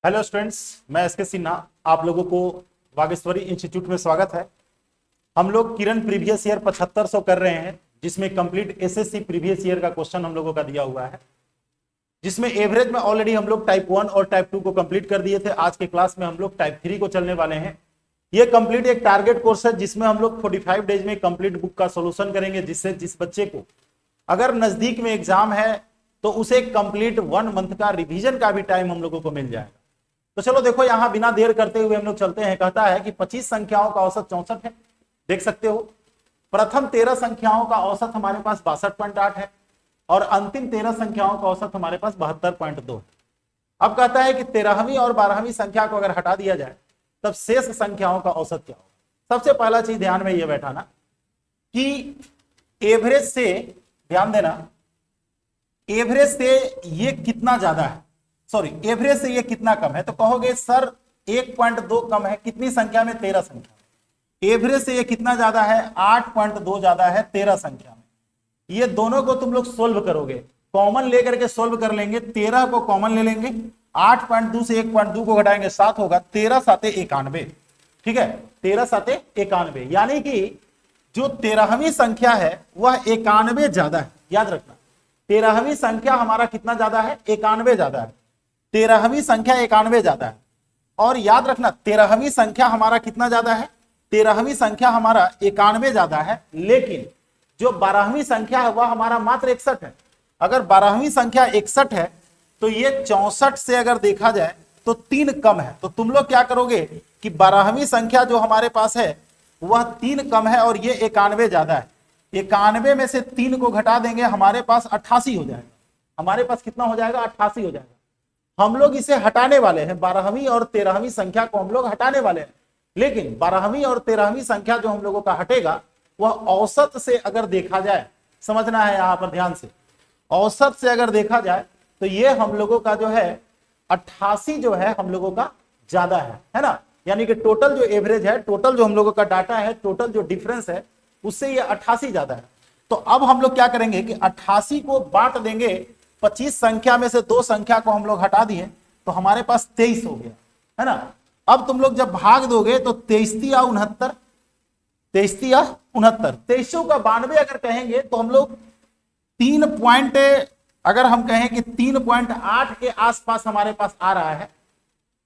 Hello students, मैं S के सिन्हा। आप लोगों को वागेश्वरी इंस्टीट्यूट में स्वागत है। हम लोग किरण प्रीवियस ईयर 7500 कर रहे हैं, जिसमें कंप्लीट एसएससी प्रीवियस ईयर का क्वेश्चन हम लोगों का दिया हुआ है, जिसमें एवरेज में ऑलरेडी हम लोग टाइप 1 और टाइप 2 को कंप्लीट कर दिए थे। आज के क्लास में हम लोग टाइप 3 को चलने वाले हैं। ये कंप्लीट एक टारगेट कोर्स है, जिसमें हम लोग 45 डेज में कंप्लीट बुक का सोल्यूशन करेंगे, जिससे जिस बच्चे को अगर नजदीक में एग्जाम है तो उसे कंप्लीट 1 मंथ का रिवीजन का भी टाइम हम लोगों को मिल जाएगा। तो चलो देखो, यहां बिना देर करते हुए हम लोग चलते हैं। कहता है कि 25 संख्याओं का औसत 64 है, देख सकते हो। प्रथम 13 संख्याओं का औसत हमारे पास 62.8 है और अंतिम 13 संख्याओं का औसत हमारे पास 72.2 है। अब कहता है कि 13वीं और 12वीं संख्या को अगर हटा दिया जाए तब शेष संख्याओं का औसत क्या होगा। सबसे पहला चीज ध्यान में यह बैठाना कि एवरेज से, ध्यान देना, एवरेज से ये कितना ज्यादा है, सॉरी एवरेज से ये कितना कम है। तो कहोगे सर 1.2 कम है, कितनी संख्या में? 13 संख्या में। एवरेज से ये कितना ज्यादा है? 8.2 ज्यादा है 13 संख्या में। ये दोनों को तुम लोग सोल्व करोगे, कॉमन लेकर के सोल्व कर लेंगे। 13 को कॉमन ले लेंगे, 8.2 से 1.2 को घटाएंगे 7 होगा, 13 साते 91। ठीक है, 13 साते 91, यानी कि जो 13वीं संख्या है वह 91 ज्यादा है। याद रखना, 13वीं संख्या हमारा कितना ज्यादा है? 91 ज्यादा है। 13वीं संख्या 91 ज्यादा है। और याद रखना, 13वीं संख्या हमारा कितना ज्यादा है? 13वीं संख्या हमारा 91 ज्यादा है, लेकिन जो 12वीं संख्या है वह हमारा मात्र 61 है। अगर 12वीं संख्या 61 है तो ये 64 से अगर देखा जाए तो 3 कम है। तो तुम लोग क्या करोगे कि 12वीं संख्या जो हमारे पास है वह 3 कम है और ये 91 ज्यादा है। 91 में से 3 को घटा देंगे, हमारे पास 88 हो जाएगा। हमारे पास कितना हो जाएगा? 88 हो जाएगा। हम लोग इसे हटाने वाले हैं, 12वीं और 13वीं संख्या को हम लोग हटाने वाले हैं। लेकिन 12वीं और 13वीं संख्या जो हम लोगों का हटेगा वह औसत से अगर देखा जाए, समझना है यहां पर ध्यान से, औसत से अगर देखा जाए तो ये हम लोगों का जो है 88 जो है हम लोगों का ज्यादा है ना। यानी कि टोटल जो एवरेज है, टोटल जो हम लोगों का डाटा है, टोटल जो डिफरेंस है उससे ये 88 ज्यादा है। तो अब हम लोग क्या करेंगे कि 88 को बांट देंगे 25 संख्या में से 2 संख्या को हम लोग हटा दिए तो हमारे पास 23 हो गया, है ना। अब तुम लोग जब भाग दोगे तो 23 या 69, 23 या 69, 23 का 92 अगर कहेंगे तो हम लोग 3 पॉइंट, अगर हम कहें कि 3.8 के आसपास हमारे पास आ रहा है।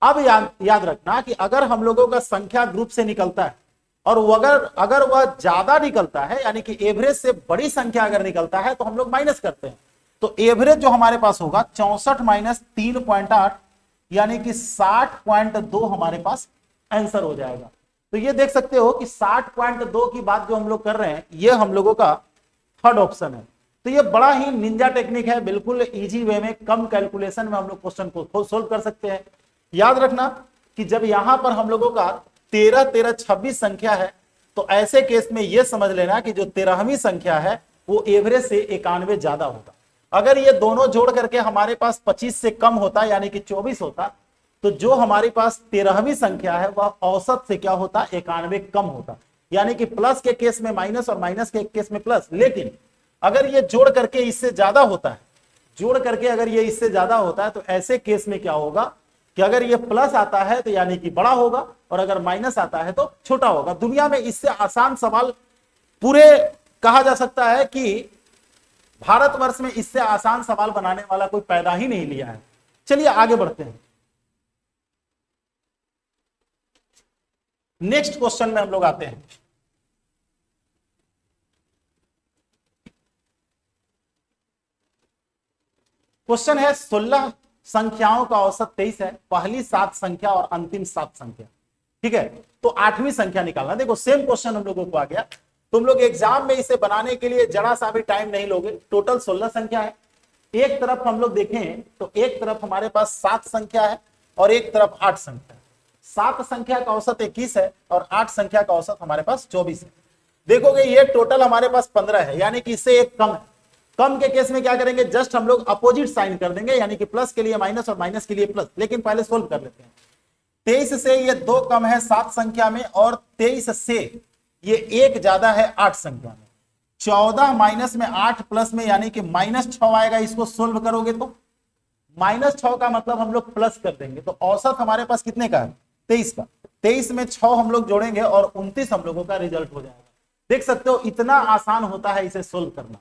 अब याद रखना कि अगर हम लोगों का संख्या ग्रुप से निकलता है और अगर वह ज्यादा निकलता है, यानी कि एवरेज से बड़ी संख्या अगर निकलता है तो हम लोग माइनस करते हैं। तो एवरेज जो हमारे पास होगा 64 माइनस 3.8, यानी कि 60.2 हमारे पास आंसर हो जाएगा। तो ये देख सकते हो कि 60.2 की बात जो हम लोग कर रहे हैं ये हम लोगों का थर्ड ऑप्शन है। तो ये बड़ा ही निंजा टेक्निक है, बिल्कुल इजी वे में, कम कैलकुलेशन में हम लोग क्वेश्चन को सोल्व कर सकते हैं। याद रखना कि जब यहां पर हम लोगों का 13, 13, 26 संख्या है तो ऐसे केस में यह समझ लेना कि जो 13वीं संख्या है वो एवरेज से 91 ज्यादा होगा। अगर ये दोनों जोड़ करके हमारे पास 25 से कम होता, यानी कि 24 होता, तो जो हमारे पास 13वीं संख्या है वह औसत से क्या होता? 91 कम होता। यानी कि प्लस के केस में माइनस और माइनस के केस में प्लस। लेकिन अगर ये जोड़ करके इससे ज्यादा होता है, जोड़ करके अगर ये इससे ज्यादा होता है तो ऐसे केस में क्या होगा कि अगर ये प्लस आता है तो यानी कि बड़ा होगा और अगर माइनस आता है तो छोटा होगा। दुनिया में इससे आसान सवाल पूरे कहा जा सकता है कि भारतवर्ष में इससे आसान सवाल बनाने वाला कोई पैदा ही नहीं लिया है। चलिए आगे बढ़ते हैं। नेक्स्ट क्वेश्चन में हम लोग आते हैं। क्वेश्चन है 16 संख्याओं का औसत 23 है, पहली 7 संख्या और अंतिम 7 संख्या। ठीक है, तो 8वीं संख्या निकालना। देखो सेम क्वेश्चन हम लोगों को आ गया। तुम लोग एग्जाम में इसे बनाने के लिए जरा सा भी टाइम नहीं लोगे। टोटल 16 संख्या है। एक तरफ हम लोग देखें तो एक तरफ हमारे पास 7 संख्या है और एक तरफ 8 संख्या है। 7 संख्या का औसत 21 है और 8 संख्या का औसत हमारे पास 24 है। देखोगे ये टोटल हमारे पास 15 है, यानी कि इससे एक कम है। कम के केस में क्या करेंगे? जस्ट हम लोग अपोजिट साइन कर देंगे, यानी कि प्लस के लिए माइनस और माइनस के लिए प्लस। लेकिन पहले सोल्व कर लेते हैं। 23 से ये 2 कम है 7 संख्या में और 23 से ये 1 ज्यादा है 8 संख्या में। 14 माइनस में 8 प्लस में यानी कि -6 आएगा। इसको सोल्व करोगे तो -6 का मतलब हम लोग प्लस कर देंगे, तो औसत हमारे पास कितने का है? 23 का। 23 में 6 हम लोग जोड़ेंगे और 29 हम लोगों का रिजल्ट हो जाएगा। देख सकते हो इतना आसान होता है इसे सोल्व करना।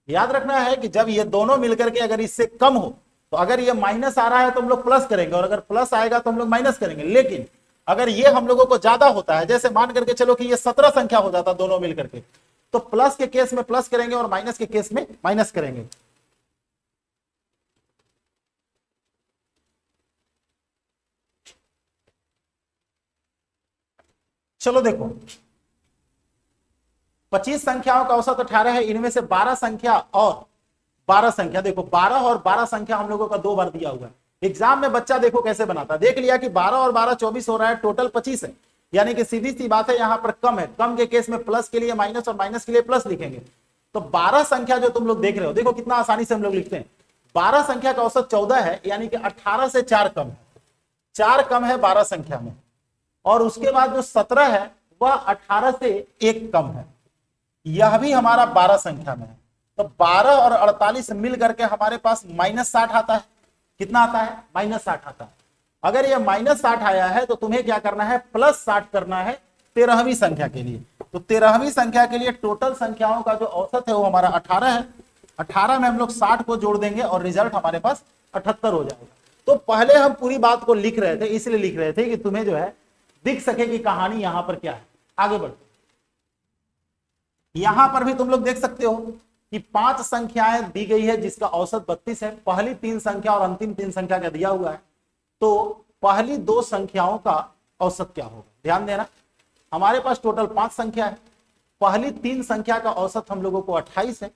याद रखना है कि जब ये दोनों मिलकर के अगर इससे कम हो, तो अगर ये माइनस आ रहा है तो हम लोग प्लस करेंगे, और अगर प्लस आएगा तो हम लोग माइनस करेंगे। लेकिन अगर ये हम लोगों को ज्यादा होता है, जैसे मान करके चलो कि ये 17 संख्या हो जाता दोनों मिलकर के, तो प्लस के केस में प्लस करेंगे और माइनस के केस में माइनस करेंगे। चलो देखो, 25 संख्याओं का औसत 18 है, इनमें से 12 संख्या और 12 संख्या, देखो 12 और 12 संख्या हम लोगों का 2 बार दिया हुआ है। एग्जाम में बच्चा देखो कैसे बनाता है, देख लिया कि 12 और 12 24 हो रहा है, टोटल 25 है, यानी कि सीधी सी बात है यहां पर कम है। कम के केस में प्लस के लिए माइनस और माइनस के लिए प्लस लिखेंगे। तो 12 संख्या जो तुम लोग देख रहे हो, देखो कितना आसानी से हम लोग लिखते हैं। 12 संख्या का औसत 14 है, यानी कि 18 से 4 कम है, 4 कम है 12 संख्या में। और उसके बाद जो 17 है वह 18 से 1 कम है, यह भी हमारा 12 संख्या में है। तो 12 और 48 मिल करके हमारे पास -60 आता है। कितना आता है? -60 आता है। अगर ये -60 आया है तो तुम्हें क्या करना है? +60 करना है 13वीं संख्या के लिए। तो 13वीं संख्या के लिए टोटल संख्याओं का जो औसत है वो हमारा 18 है। 18 में हम लोग 60 को जोड़ देंगे और रिजल्ट हमारे पास 78 हो जाएगा। तो पहले हम पूरी बात को लिख रहे थे, इसलिए लिख रहे थे कि तुम्हें जो है दिख सके कि कहानी यहां पर क्या है। आगे बढ़ते, यहां पर भी तुम लोग देख सकते हो कि 5 संख्याएं दी गई है जिसका औसत 32 है। पहली 3 संख्या और अंतिम 3 संख्या का दिया हुआ है, तो पहली 2 संख्याओं का औसत क्या होगा? ध्यान देना, हमारे पास टोटल 5 संख्या है। पहली 3 संख्या का औसत हम लोगों को 28 है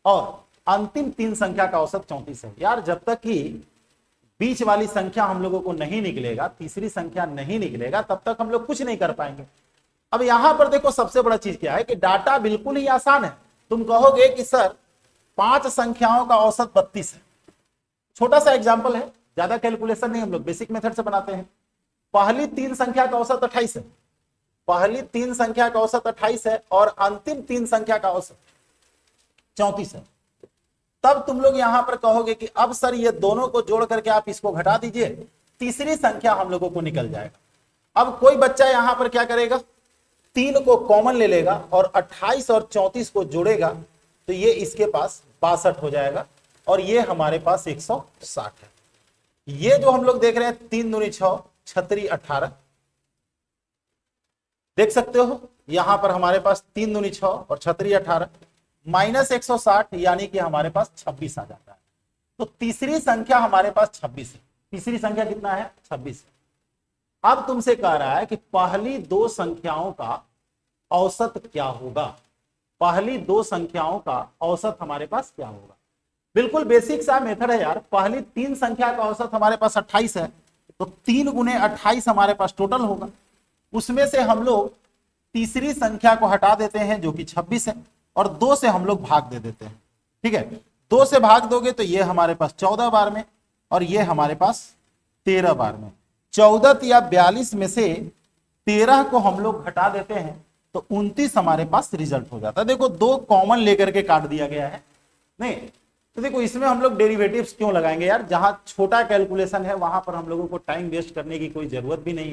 और अंतिम 3 संख्या का औसत 34 है। यार जब तक कि बीच वाली संख्या हम लोगों को नहीं निकलेगा, तीसरी संख्या नहीं निकलेगा, तब तक हम लोग कुछ नहीं कर पाएंगे। अब यहां पर देखो सबसे बड़ा चीज क्या है कि डाटा बिल्कुल ही आसान है। तुम कहोगे कि सर 5 संख्याओं का औसत 32 है। छोटा सा एग्जांपल है, ज्यादा कैलकुलेशन नहीं, हम लोग बेसिक मेथड से बनाते हैं। पहली 3 संख्या का औसत 28 है, पहली 3 संख्या का औसत 28 है और अंतिम 3 संख्या का औसत 34 है। तब तुम लोग यहां पर कहोगे कि अब सर ये दोनों को जोड़ करके आप इसको घटा दीजिए, तीसरी संख्या हम लोगों को निकल जाएगा। अब कोई बच्चा यहां पर क्या करेगा? 3 को कॉमन ले लेगा और 28 और 34 को जोड़ेगा, तो ये इसके पास 62 हो जाएगा और ये हमारे पास 160 है। ये जो हम लोग देख रहे हैं 3 दूनी 6, 6 18, देख सकते हो यहां पर हमारे पास 3 दूनी 6 और 6 18 -160, यानी कि हमारे पास 26 आ जाता है। तो तीसरी संख्या हमारे पास 26 है। तीसरी संख्या कितना है? 26 है। अब तुमसे कह रहा है कि पहली 2 संख्याओं का औसत क्या होगा? पहली 2 संख्याओं का औसत हमारे पास क्या होगा? बिल्कुल बेसिक सा मेथड है यार। पहली 3 संख्या का औसत हमारे पास 28 है, तो 3 गुने 28 हमारे पास टोटल होगा। उसमें से हम लोग तीसरी संख्या को हटा देते हैं जो कि 26 है और 2 से हम लोग भाग दे देते हैं। ठीक है, 2 से भाग दोगे तो ये हमारे पास 14 बार में और ये हमारे पास 13 बार में। 14 या 42 में से 13 को हम लोग घटा देते हैं तो 29 हमारे पास रिजल्ट हो जाता है। देखो 2 कॉमन लेकर के काट दिया गया है। नहीं तो देखो इसमें हम लोग डेरिवेटिव्स क्यों लगाएंगे यार? जहां छोटा कैलकुलेशन है वहां पर हम लोगों को टाइम वेस्ट करने की कोई जरूरत भी नहीं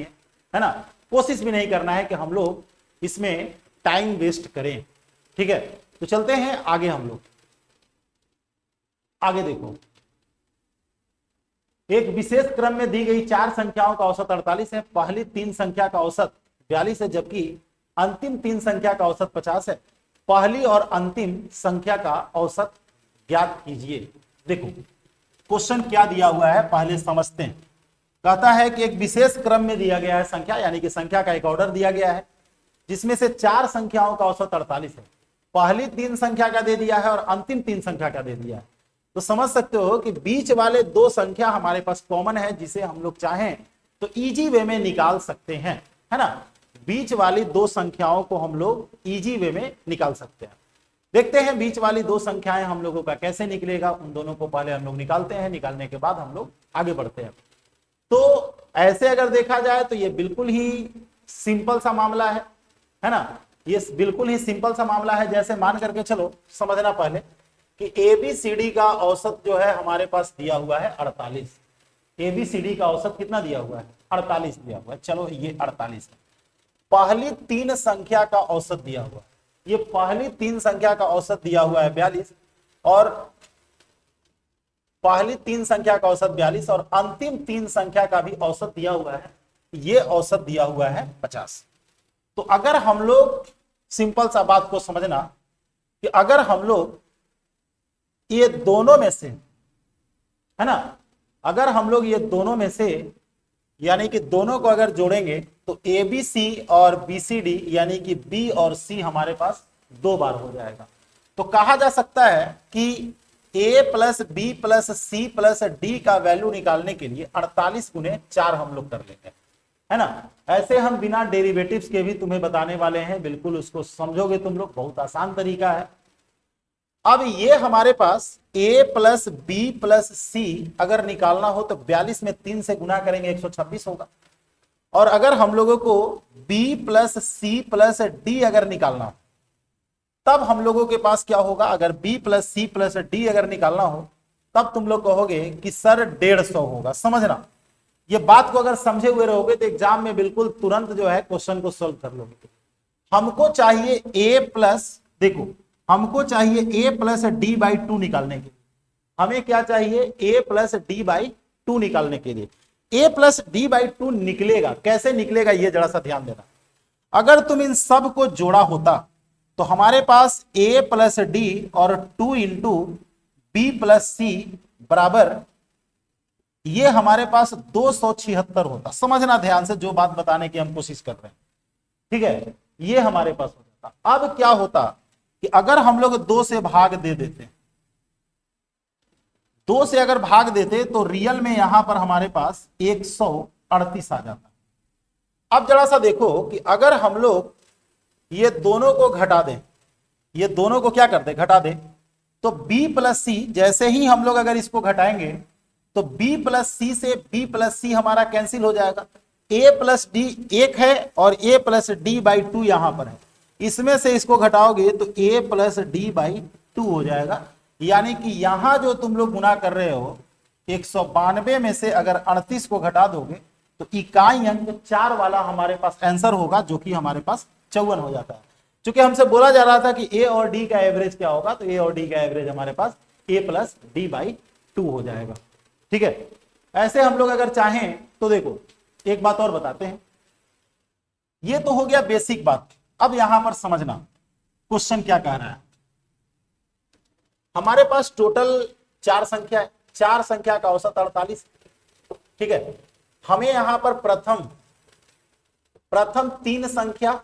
है ना। कोशिश भी नहीं करना है कि हम लोग इसमें टाइम वेस्ट करें। ठीक है, तो चलते हैं आगे। हम लोग आगे देखो, एक विशेष क्रम में दी गई 4 संख्याओं का औसत 48 है। पहली 3 संख्या का औसत 42 है, जबकि अंतिम 3 संख्या का औसत 50 है। पहली और अंतिम संख्या का औसत ज्ञात कीजिए। देखो क्वेश्चन क्या दिया हुआ है पहले समझते हैं। कहता है कि एक विशेष क्रम में दिया गया है संख्या, यानी कि संख्या का एक ऑर्डर दिया गया है जिसमें से 4 संख्याओं का औसत 48 है। पहली 3 संख्या का दे दिया है और अंतिम 3 संख्या का दे दिया है। तो समझ सकते हो कि बीच वाले 2 संख्या हमारे पास कॉमन है, जिसे हम लोग चाहें तो इजी वे में निकाल सकते हैं, है ना। बीच वाली 2 संख्याओं को हम लोग इजी वे में निकाल सकते हैं। देखते हैं बीच वाली 2 संख्याएं हम लोगों का कैसे निकलेगा। उन दोनों को पहले हम लोग निकालते हैं, निकालने के बाद हम लोग आगे बढ़ते हैं। तो ऐसे अगर देखा जाए तो ये बिल्कुल ही सिंपल सा मामला है ना। ये बिल्कुल ही सिंपल सा मामला है। जैसे मान करके चलो समझना पहले कि एबीसीडी का औसत जो है हमारे पास दिया हुआ है 48। एबीसीडी का औसत कितना दिया हुआ है? 48 दिया हुआ है। चलो ये 48 है। पहली तीन संख्या का औसत दिया हुआ है, ये पहली तीन संख्या का औसत दिया हुआ है 42, और पहली तीन संख्या का औसत 42 और अंतिम तीन संख्या का भी औसत दिया हुआ है, ये औसत दिया हुआ है 50। तो अगर हम लोग सिंपल सा बात को समझना कि अगर हम लोग ये दोनों में से, है ना, अगर हम लोग ये दोनों में से यानी कि दोनों को अगर जोड़ेंगे तो ए बी सी और बी सी डी यानी कि बी और सी हमारे पास 2 बार हो जाएगा। तो कहा जा सकता है कि A plus B plus C plus D का वैल्यू निकालने के लिए 48 गुने 4 हम लोग कर लेंगे, है ना। ऐसे हम बिना डेरिवेटिव्स के भी तुम्हें बताने वाले हैं, बिल्कुल उसको समझोगे तुम लोग, बहुत आसान तरीका है। अब ये हमारे पास a प्लस बी प्लस सी अगर निकालना हो तो 42 में 3 से गुना करेंगे 126 होगा। और अगर हम लोगों को b plus C plus D अगर निकालना हो तब हम लोगों के पास क्या होगा? अगर b plus C plus D अगर निकालना हो तब तुम लोग कहोगे कि सर 150 होगा। समझना, ये बात को अगर समझे हुए रहोगे तो एग्जाम में बिल्कुल तुरंत जो है क्वेश्चन को सोल्व कर लोगे। हमको चाहिए a प्लस, देखो हमको चाहिए a प्लस डी बाई 2 निकालने के लिए। हमें क्या चाहिए? a प्लस डी बाई 2 निकालने के लिए। a प्लस डी बाई 2 निकलेगा, कैसे निकलेगा ये जरा सा ध्यान देना। अगर तुम इन सब को जोड़ा होता तो हमारे पास a प्लस डी और 2 इंटू बी प्लस सी बराबर ये हमारे पास 276 होता। समझना ध्यान से जो बात बताने की हम कोशिश कर रहे हैं, ठीक है, ये हमारे पास हो जाता। अब क्या होता कि अगर हम लोग 2 से भाग दे देते, 2 से अगर भाग देते तो रियल में यहां पर हमारे पास 138 आ जाता। अब जरा सा देखो कि अगर हम लोग ये दोनों को घटा दें, ये दोनों को क्या कर दे? घटा दे, तो b प्लस सी, जैसे ही हम लोग अगर इसको घटाएंगे तो b प्लस सी से b प्लस सी हमारा कैंसिल हो जाएगा। a प्लस डी 1 है और a प्लस डी बाई 2 यहां पर है, इसमें से इसको घटाओगे तो a प्लस डी बाई 2 हो जाएगा। यानी कि यहां जो तुम लोग गुना कर रहे हो 192 में से अगर 38 को घटा दोगे तो इकाई अंक 4 वाला हमारे पास आंसर होगा, जो कि हमारे पास 54 हो जाता है। चूंकि हमसे बोला जा रहा था कि a और d का एवरेज क्या होगा, तो a और d का एवरेज हमारे पास a प्लस डी बाई 2 हो जाएगा। ठीक है, ऐसे हम लोग अगर चाहें तो देखो एक बात और बताते हैं। ये तो हो गया बेसिक बात। अब यहां पर समझना क्वेश्चन क्या कह रहा है। हमारे पास टोटल 4 संख्या है, 4 संख्या का औसत 48। ठीक है, हमें यहां पर प्रथम 3 संख्या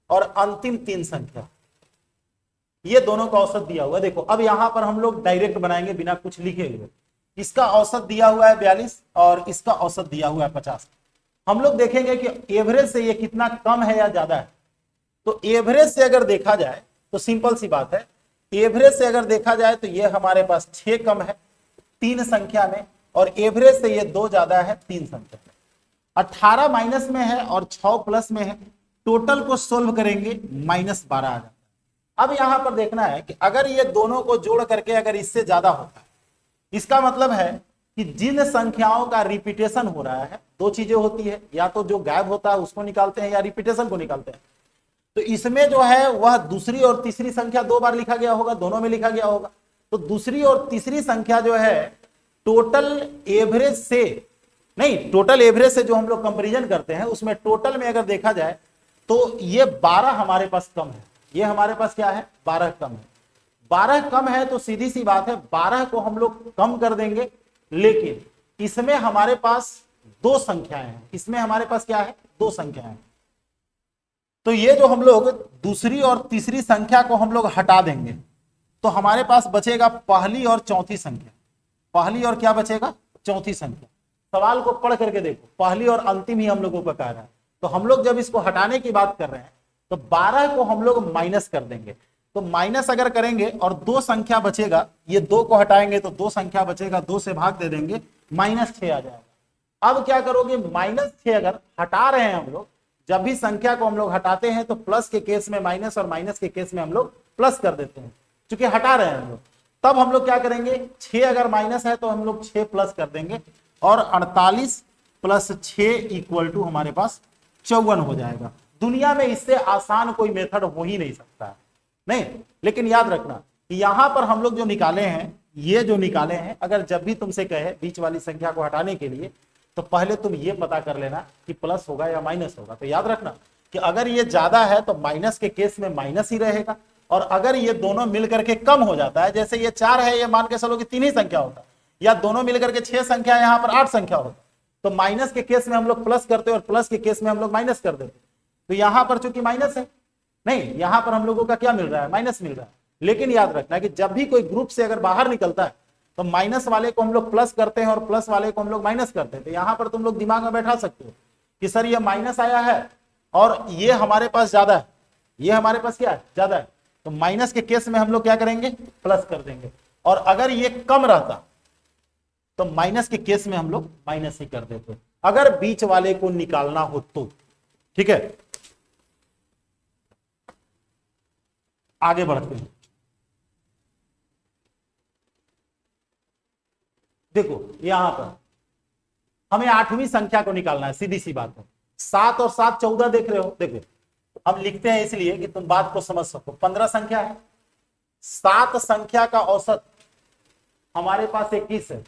और अंतिम 3 संख्या, ये दोनों का औसत दिया हुआ है। देखो अब यहां पर हम लोग डायरेक्ट बनाएंगे बिना कुछ लिखे हुए। इसका औसत दिया हुआ है 42 और इसका औसत दिया हुआ है 50। हम लोग देखेंगे कि एवरेज से ये कितना कम है या ज्यादा है। तो एवरेज से अगर देखा जाए तो सिंपल सी बात है, एवरेज से अगर देखा जाए तो ये हमारे पास 6 कम है 3 संख्या में, और एवरेज से ये 2 ज्यादा है 3 संख्या में। 18 माइनस में है और 6 प्लस में है। टोटल को सोल्व करेंगे -12 आ जाता है। अब यहां पर देखना है कि अगर ये दोनों को जोड़ करके अगर इससे ज्यादा होता है, इसका मतलब है कि जिन संख्याओं का रिपीटेशन हो रहा है, 2 चीजें होती है, या तो जो गायब होता है उसको निकालते हैं या रिपीटेशन को निकालते हैं। तो इसमें जो है वह दूसरी और तीसरी संख्या 2 बार लिखा गया होगा, दोनों में लिखा गया होगा। तो दूसरी और तीसरी संख्या जो है टोटल एवरेज से नहीं, टोटल एवरेज से जो हम लोग कंपैरिजन करते हैं उसमें टोटल में अगर देखा जाए तो ये 12 हमारे पास कम है। ये हमारे पास क्या है? 12 कम है। 12 कम है तो सीधी सी बात है 12 को हम लोग कम कर देंगे, लेकिन इसमें हमारे पास 2 संख्याएं हैं। इसमें हमारे पास क्या है? 2 संख्याएं हैं। तो ये जो हम लोग दूसरी और तीसरी संख्या को हम लोग हटा देंगे तो हमारे पास बचेगा पहली और चौथी संख्या। पहली और क्या बचेगा? चौथी संख्या। सवाल को पढ़ करके देखो, पहली और अंतिम ही हम लोगों को कह रहा है। तो हम लोग जब इसको हटाने की बात कर रहे हैं तो 12 को हम लोग माइनस कर देंगे। तो माइनस अगर करेंगे और 2 संख्या बचेगा, ये 2 को हटाएंगे तो 2 संख्या बचेगा, 2 से भाग दे देंगे, -6 आ जाएगा। अब क्या करोगे? -6 अगर हटा रहे हैं हम लोग, जब भी संख्या को हम लोग हटाते हैं तो प्लस के केस में माइनस और माइनस के केस में हम लोग प्लस कर देते हैं, क्योंकि हटा रहे हैं हम लोग। तब हम लोग क्या करेंगे, 6 अगर माइनस है तो हम लोग 6 प्लस कर देंगे और 48 प्लस 6 इक्वल टू हमारे पास 54 हो जाएगा। दुनिया में इससे आसान कोई मेथड हो ही नहीं सकता है, नहीं। लेकिन याद रखना कि यहां पर हम लोग जो निकाले हैं, ये जो निकाले हैं, अगर जब भी तुमसे कहे बीच वाली संख्या को हटाने के लिए, तो पहले तुम ये पता कर लेना कि प्लस होगा या माइनस होगा। तो याद रखना कि अगर ये ज्यादा है तो माइनस के केस में माइनस ही रहेगा, और अगर ये दोनों मिलकर के कम हो जाता है, जैसे ये 4 है, ये मान के चलो कि 3 ही संख्या होता, या दोनों मिलकर के 6 संख्या, यहां पर 8 संख्या होता, तो माइनस के केस में हम लोग प्लस करते और प्लस के केस में हम लोग माइनस कर देते। तो यहां पर चूंकि माइनस है, नहीं, यहां पर हम लोगों का क्या मिल रहा है, माइनस मिल रहा है। लेकिन याद रखना कि जब भी कोई ग्रुप से अगर बाहर निकलता है तो माइनस वाले को हम लोग प्लस करते हैं और प्लस वाले को हम लोग माइनस करते हैं। तो यहां पर तुम लोग दिमाग में बैठा सकते हो कि सर ये माइनस आया है और ये हमारे पास ज्यादा है, ये हमारे पास क्या है, ज्यादा है, तो माइनस के केस में हम लोग क्या करेंगे, प्लस कर देंगे। और अगर ये कम रहता तो माइनस के केस में हम लोग माइनस ही कर देते, अगर बीच वाले को निकालना हो तो। ठीक है, आगे बढ़ते हैं। देखो यहां पर हमें 8वीं संख्या को निकालना है, सीधी सी बात है। 7 और 7 14 देख रहे हो, देखो हम लिखते हैं इसलिए कि तुम बात को समझ सको। 15 संख्या है, 7 संख्या का औसत हमारे पास 21 है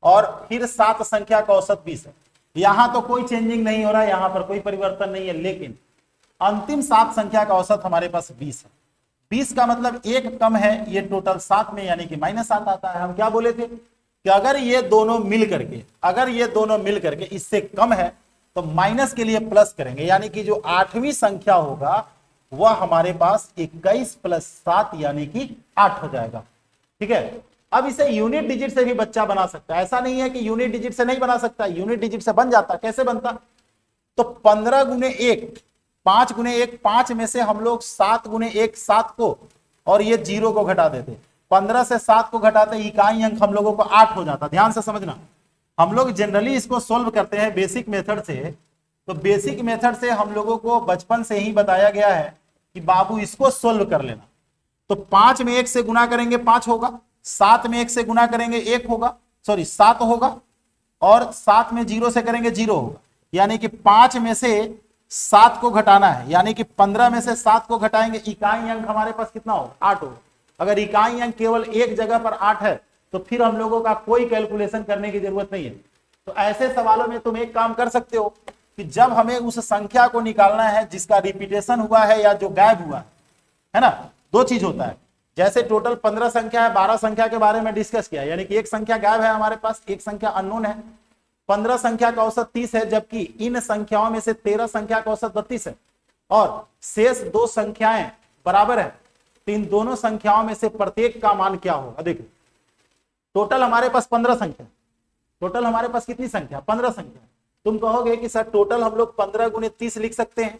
और फिर 7 संख्या का औसत 20 है। यहां तो कोई चेंजिंग नहीं हो रहा है, यहां पर कोई परिवर्तन नहीं है, लेकिन अंतिम 7 संख्या का औसत हमारे पास 20 है। 20 का मतलब एक कम है, ये टोटल 7 में यानी कि -7 आता है। हम क्या बोले थे कि अगर ये दोनों मिल करके इससे कम है तो माइनस के लिए प्लस करेंगे, यानी कि जो 8वीं संख्या होगा वह हमारे पास 21 + 7 यानी कि 8 हो जाएगा। ठीक है, अब इसे यूनिट डिजिट से भी बच्चा बना सकता है, ऐसा नहीं है कि यूनिट डिजिट से नहीं बना सकता, यूनिट डिजिट से बन जाता। कैसे बनता, तो 15 × 1 5 × 1 5 में से हम लोग 7 × 1 7 को और ये 0 को घटा देते। 15 से 7 को घटाते इकाई अंक हम लोगों को 8 हो जाता। ध्यान से समझना, हम लोग जनरली इसको सोल्व करते हैं बेसिक मेथड से। तो बेसिक मेथड से हम लोगों को बचपन से ही बताया गया है कि बाबू इसको सोल्व कर लेना। तो 5 में 1 से गुना करेंगे 5 होगा, 7 में 1 से गुना करेंगे 1 होगा, सॉरी 7 होगा, और 7 में 0 से करेंगे 0 होगा। यानी कि 5 में से 7 को घटाना है, यानी कि 15 में से 7 को घटाएंगे, इकाई अंक हमारे पास कितना होगा, 8 होगा। अगर इकाई अंक केवल एक जगह पर 8 है तो फिर हम लोगों का कोई कैलकुलेशन करने की जरूरत नहीं है। तो ऐसे सवालों में तुम एक काम कर सकते हो कि जब हमें उस संख्या को निकालना है जिसका रिपीटेशन हुआ है या जो गायब हुआ है ना, दो चीज होता है। जैसे टोटल 15 संख्या है, 12 संख्या के बारे में डिस्कस किया, यानी कि एक संख्या गायब है हमारे पास, एक संख्या अननोन है। 15 संख्या का औसत 30 है, जबकि इन संख्याओं में से 13 संख्या का औसत 32 है और शेष 2 संख्याएं बराबर है। तो इन दोनों संख्याओं में से प्रत्येक का मान क्या होगा। देखो टोटल हमारे पास 15 संख्या, टोटल हमारे पास कितनी संख्या, 15 संख्या। तुम कहोगे कि सर टोटल हम लोग 15 × 30 लिख सकते हैं,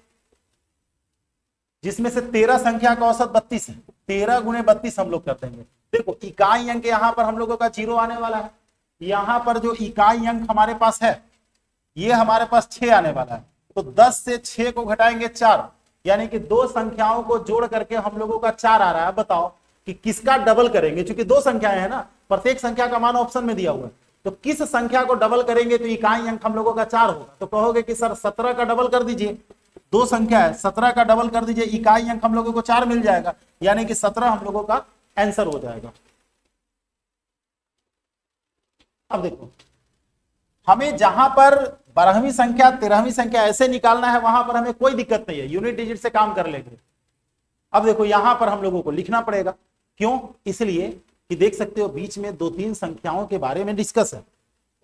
जिसमें से 13 संख्या का औसत 32 है, 13 × 32 हम लोग कर देंगे। देखो इकाई अंक यहां पर हम लोगों का 0 आने वाला है, यहां पर जो इकाई अंक हमारे पास है ये हमारे पास 6 आने वाला है। तो 10 से 6 को घटाएंगे 4, यानी कि 2 संख्याओं को जोड़ करके हम लोगों का 4 आ रहा है। बताओ कि किसका डबल करेंगे, क्योंकि 2 संख्याएं हैं ना, प्रत्येक संख्या का मान ऑप्शन में दिया हुआ है। तो किस संख्या को डबल करेंगे तो इकाई अंक हम लोगों का 4 होगा। तो कहोगे कि सर 17 का डबल कर दीजिए, 2 संख्या है, 17 का डबल कर दीजिए, इकाई अंक हम लोगों को 4 मिल जाएगा, यानी कि 17 हम लोगों का आंसर हो जाएगा। अब देखो हमें जहां पर 12वीं संख्या 13वीं संख्या ऐसे निकालना है वहां पर हमें कोई दिक्कत नहीं है, यूनिट डिजिट से काम कर लेंगे। अब देखो यहां पर हम लोगों को लिखना पड़ेगा, क्यों, इसलिए कि देख सकते हो बीच में 2-3 संख्याओं के बारे में डिस्कस है।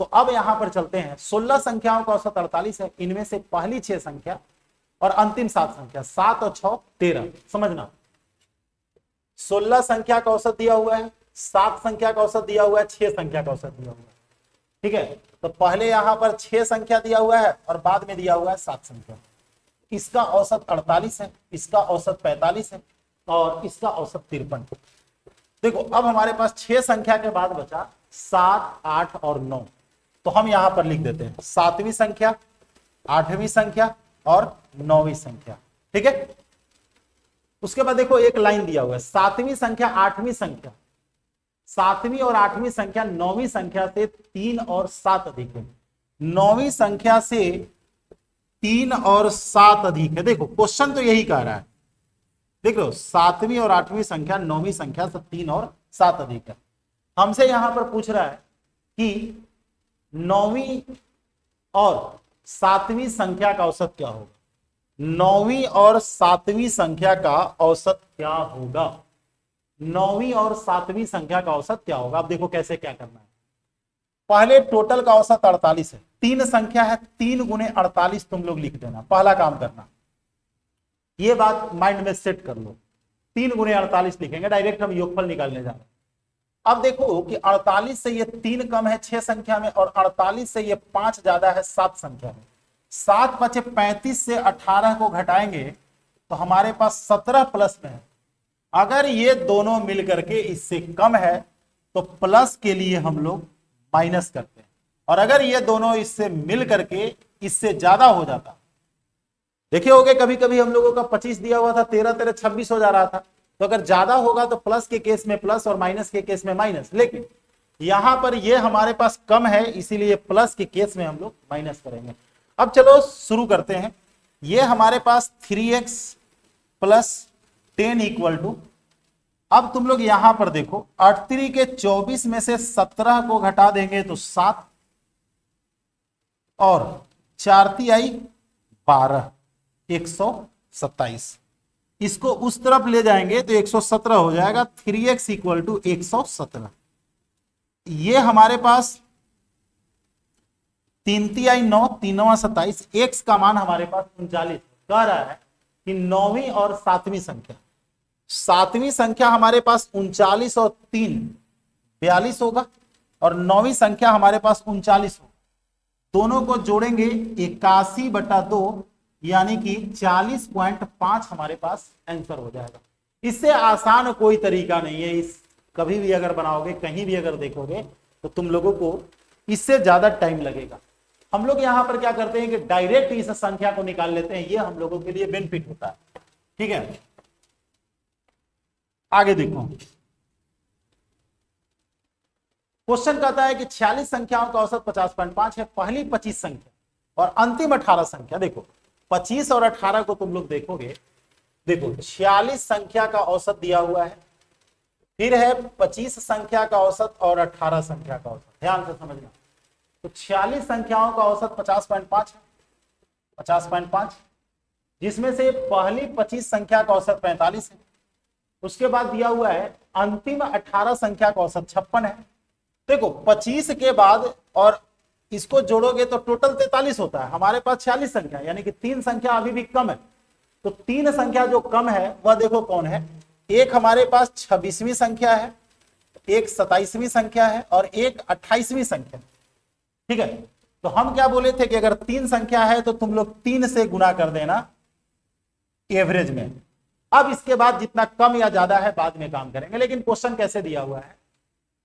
तो अब यहां पर चलते हैं। 16 संख्याओं का औसत 48 है, इनमें से पहली 6 संख्या और अंतिम 7 संख्या, 7 और 6 13। समझना 16 संख्या का औसत दिया हुआ है, 7 संख्या का औसत दिया हुआ है, 6 संख्या का औसत दिया हुआ है। ठीक है, तो पहले यहां पर 6 संख्या दिया हुआ है और बाद में दिया हुआ है 7 संख्या। इसका औसत 48 है, इसका औसत 45 है और इसका औसत 53। देखो अब हमारे पास 6 संख्या के बाद बचा 7, 8 और 9। तो हम यहां पर लिख देते हैं 7वीं संख्या, 8वीं संख्या और 9वीं संख्या। ठीक है, उसके बाद देखो एक लाइन दिया हुआ है, सातवीं संख्या आठवीं संख्या, सातवीं और आठवीं संख्या नौवीं संख्या से 3 और 7 अधिक है, नौवीं संख्या से 3 और 7 अधिक है। देखो क्वेश्चन तो यही कह रहा है, देख लो सातवीं और आठवीं संख्या नौवीं संख्या से 3 और 7 अधिक है। हमसे यहां पर पूछ रहा है कि नौवीं और सातवीं संख्या का औसत क्या होगा, नौवीं और सातवीं संख्या का औसत क्या होगा, नौवीं और सातवीं संख्या का औसत क्या होगा। अब देखो कैसे क्या करना है। पहले टोटल का औसत 48 है, तीन संख्या है, 3 गुने 48 तुम लोग लिख देना, पहला काम करना, ये बात माइंड में सेट कर लो। 3 गुने 48 लिखेंगे, डायरेक्ट हम योगफल निकालने जा रहे हैं। अब देखो कि 48 से ये 3 कम है 6 संख्या में, और 48 से ये 5 ज्यादा है 7 संख्या में। 7 बचे 35 से 18 को घटाएंगे तो हमारे पास 17 प्लस में है। अगर ये दोनों मिल करके इससे कम है तो प्लस के लिए हम लोग माइनस करते हैं, और अगर ये दोनों इससे मिल करके इससे ज्यादा हो जाता, देखिए होगे कभी कभी हम लोगों का 25 दिया हुआ था, 13 13 26 हो जा रहा था, तो अगर ज्यादा होगा तो प्लस के केस में प्लस और माइनस के केस में माइनस, लेकिन यहां पर ये हमारे पास कम है इसीलिए प्लस के केस में हम लोग माइनस करेंगे। अब चलो शुरू करते हैं। ये हमारे पास 3x प्लस 10 इक्वल टू, अब तुम लोग यहां पर देखो 38 के 24 में से 17 को घटा देंगे तो 7, और 4 तिहाई 12, 127। इसको उस तरफ ले जाएंगे तो 117 हो जाएगा, 3x इक्वल टू 117। ये हमारे पास 3 तिहाई 9, 3 27, x का मान हमारे पास 39 कह रहा है कि नौवीं और सातवीं संख्या, सातवीं संख्या हमारे पास 39 और 3 42 होगा, और नौवीं संख्या हमारे पास 39 होगा। दोनों को जोड़ेंगे 81/2 यानी कि 40.5 हमारे पास आंसर हो जाएगा। इससे आसान कोई तरीका नहीं है, इस कभी भी अगर बनाओगे कहीं भी अगर देखोगे तो तुम लोगों को इससे ज्यादा टाइम लगेगा। हम लोग यहां पर क्या करते हैं कि डायरेक्ट इस संख्या को निकाल लेते हैं, ये हम लोगों के लिए बेनिफिट होता है। ठीक है, आगे देखो क्वेश्चन कहता है कि 46 संख्याओं का औसत 50.5 है। पहली 25 संख्या और अंतिम 18 संख्या, देखो 25 और 18 को तुम लोग देखोगे, देखो 46 संख्या का औसत दिया हुआ है, फिर है 25 संख्या का औसत और 18 संख्या का औसत। ध्यान से समझना, तो 46 संख्याओं का औसत 50.5 है, 50.5, जिसमें से पहली 25 संख्या का औसत 45 है। उसके बाद दिया हुआ है अंतिम 18 संख्या का औसत 56 है। देखो 25 के बाद और इसको जोड़ोगे तो टोटल 43 होता है। हमारे पास 46 संख्या यानी कि 3 संख्या अभी भी कम है, तो 3 संख्या जो कम है वह देखो कौन है। एक हमारे पास 26वीं संख्या है, एक 27वीं संख्या है, और एक 28वीं संख्या। ठीक है, तो हम क्या बोले थे कि अगर 3 संख्या है तो तुम लोग 3 से गुना कर देना एवरेज में। अब इसके बाद जितना कम या ज्यादा है बाद में काम करेंगे, लेकिन क्वेश्चन कैसे दिया हुआ है,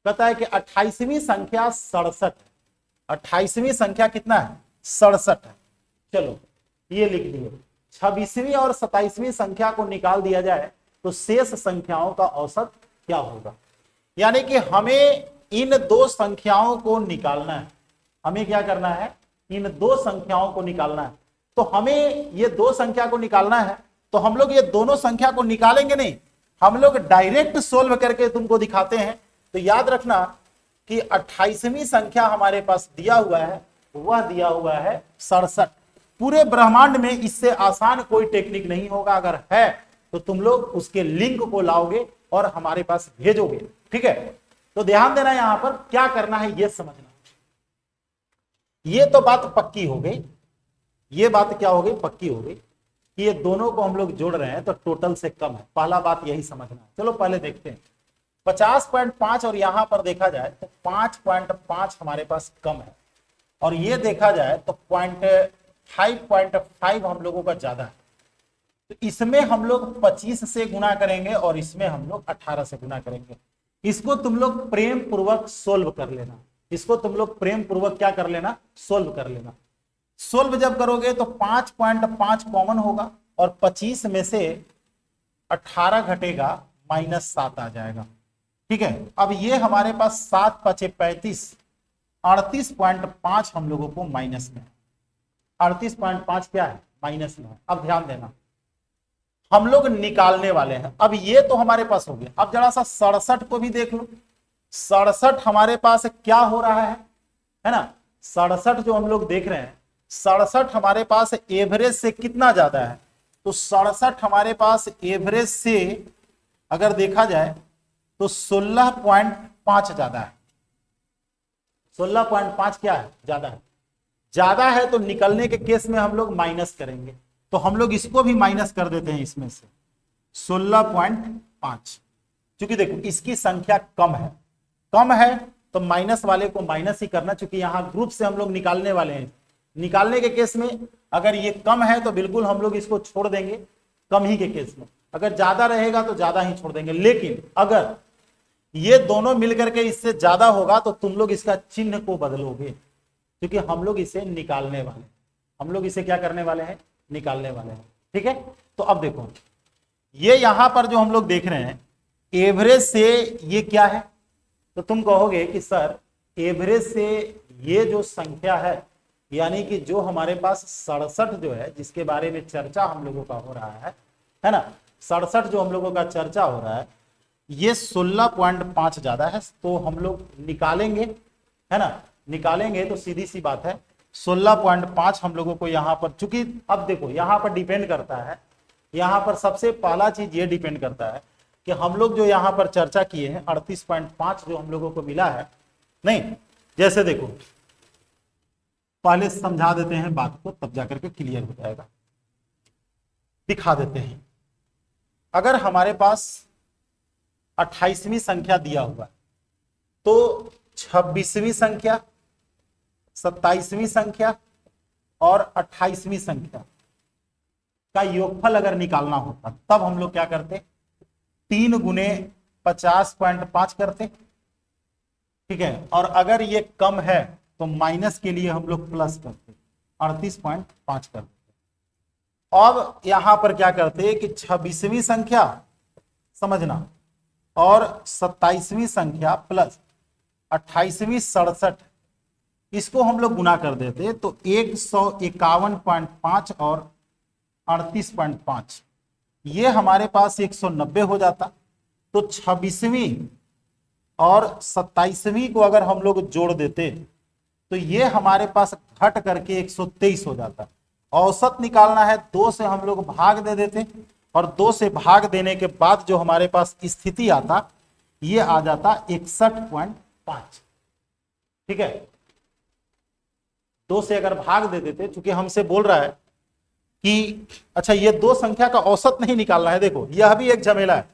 कहता है कि 28वीं संख्या 67, 28वीं संख्या कितना है 67 है। चलो ये लिख दिए। 26वीं और 27वीं संख्या को निकाल दिया जाए तो शेष संख्याओं का औसत क्या होगा। यानी कि हमें इन दो संख्याओं को निकालना है, हमें क्या करना है, इन दो संख्याओं को निकालना है। तो हमें ये दो संख्या को निकालना है, तो हम लोग ये दोनों संख्या को निकालेंगे नहीं, हम लोग डायरेक्ट सोल्व करके तुमको दिखाते हैं। तो याद रखना कि 28वीं संख्या हमारे पास दिया हुआ है, वह दिया हुआ है 67। पूरे ब्रह्मांड में इससे आसान कोई टेक्निक नहीं होगा, अगर है तो तुम लोग उसके लिंक को लाओगे और हमारे पास भेजोगे। ठीक है, तो ध्यान देना, यहां पर क्या करना है यह समझना। ये तो बात पक्की हो गई, ये बात क्या हो गई, पक्की हो गई कि ये दोनों को हम लोग जोड़ रहे हैं तो टोटल से कम है। पहला बात यही समझना है। चलो पहले देखते हैं 50.5 और यहां पर देखा जाए तो 5.5 हमारे पास कम है, और ये देखा जाए तो 5.5 हम लोगों का ज्यादा है। तो इसमें हम लोग 25 से गुना करेंगे और इसमें हम लोग 18 से गुना करेंगे। इसको तुम लोग प्रेम पूर्वक सोल्व कर लेना, इसको तुम लोग प्रेम पूर्वक क्या कर लेना, सोल्व कर लेना। सोल्व जब करोगे तो 5.5 कॉमन होगा, और 25 में से 18 घटेगा -7 आ जाएगा। ठीक है, अब ये हमारे पास 7 × 5 = 35, 38.5 हम लोगों को माइनस में, 38.5 क्या है, माइनस में है। अब ध्यान देना, हम लोग निकालने वाले हैं। अब ये तो हमारे पास हो गया। अब जरा सा 67 को भी देख लो। 67 हमारे पास क्या हो रहा है ना, 67 जो हम लोग देख रहे हैं, 67 हमारे पास एवरेज से कितना ज्यादा है, तो 67 हमारे पास एवरेज से अगर देखा जाए तो 16.5 ज्यादा है। 16.5 क्या है, ज्यादा है। ज्यादा है तो निकलने के केस में हम लोग माइनस करेंगे, तो हम लोग इसको भी माइनस कर देते हैं इसमें से 16.5। क्योंकि देखो इसकी संख्या कम है तो माइनस वाले को माइनस ही करना, क्योंकि यहां ग्रुप से हम लोग निकालने वाले हैं। निकालने के केस में अगर ये कम है तो बिल्कुल हम लोग इसको छोड़ देंगे, कम ही के केस में। अगर ज्यादा रहेगा तो ज्यादा ही छोड़ देंगे। लेकिन अगर ये दोनों मिलकर के इससे ज्यादा होगा तो तुम लोग इसका चिन्ह को बदलोगे, क्योंकि हम लोग इसे निकालने वाले हैं। हम लोग इसे क्या करने वाले हैं, निकालने वाले हैं। ठीक है, तो अब देखो ये यहां पर जो हम लोग देख रहे हैं एवरेज से ये क्या है, तो तुम कहोगे कि सर एवरेज से ये जो संख्या है, यानी कि जो हमारे पास 67 जो है जिसके बारे में चर्चा हम लोगों का हो रहा है ना, 67 जो हम लोगों का चर्चा हो रहा है, ये 16.5 ज्यादा है। तो हम लोग निकालेंगे, है ना, निकालेंगे तो सीधी सी बात है 16.5 हम लोगों को यहां पर, चूंकि अब देखो यहां पर डिपेंड करता है, यहां पर सबसे पहला चीज ये डिपेंड करता है कि हम लोग जो यहां पर चर्चा किए हैं 38.5 जो हम लोगों को मिला है, नहीं, जैसे देखो पहले समझा देते हैं बात को, तब जाकर के क्लियर हो जाएगा। दिखा देते हैं, अगर हमारे पास 28वीं संख्या दिया हुआ तो 26वीं संख्या, 27वीं संख्या और 28वीं संख्या का योगफल अगर निकालना होता तब हम लोग क्या करते, 3 × 50.5 करते। ठीक है, और अगर ये कम है तो माइनस के लिए हम लोग प्लस करते, 38.5 करते। अब यहां पर क्या करते कि 26वीं संख्या समझना और 27वीं संख्या प्लस 28वीं 67, इसको हम लोग गुना कर देते तो 151.5 और 38.5 ये हमारे पास 190 हो जाता। तो 26वीं और 27वीं को अगर हम लोग जोड़ देते तो ये हमारे पास घट करके 123 हो जाता। औसत निकालना है, 2 से हम लोग भाग दे देते और 2 से भाग देने के बाद जो हमारे पास स्थिति आता ये आ जाता 61.5। ठीक है, 2 से अगर भाग दे देते, चूंकि हमसे बोल रहा है कि अच्छा ये 2 संख्या का औसत नहीं निकालना है। देखो यह भी एक झमेला है,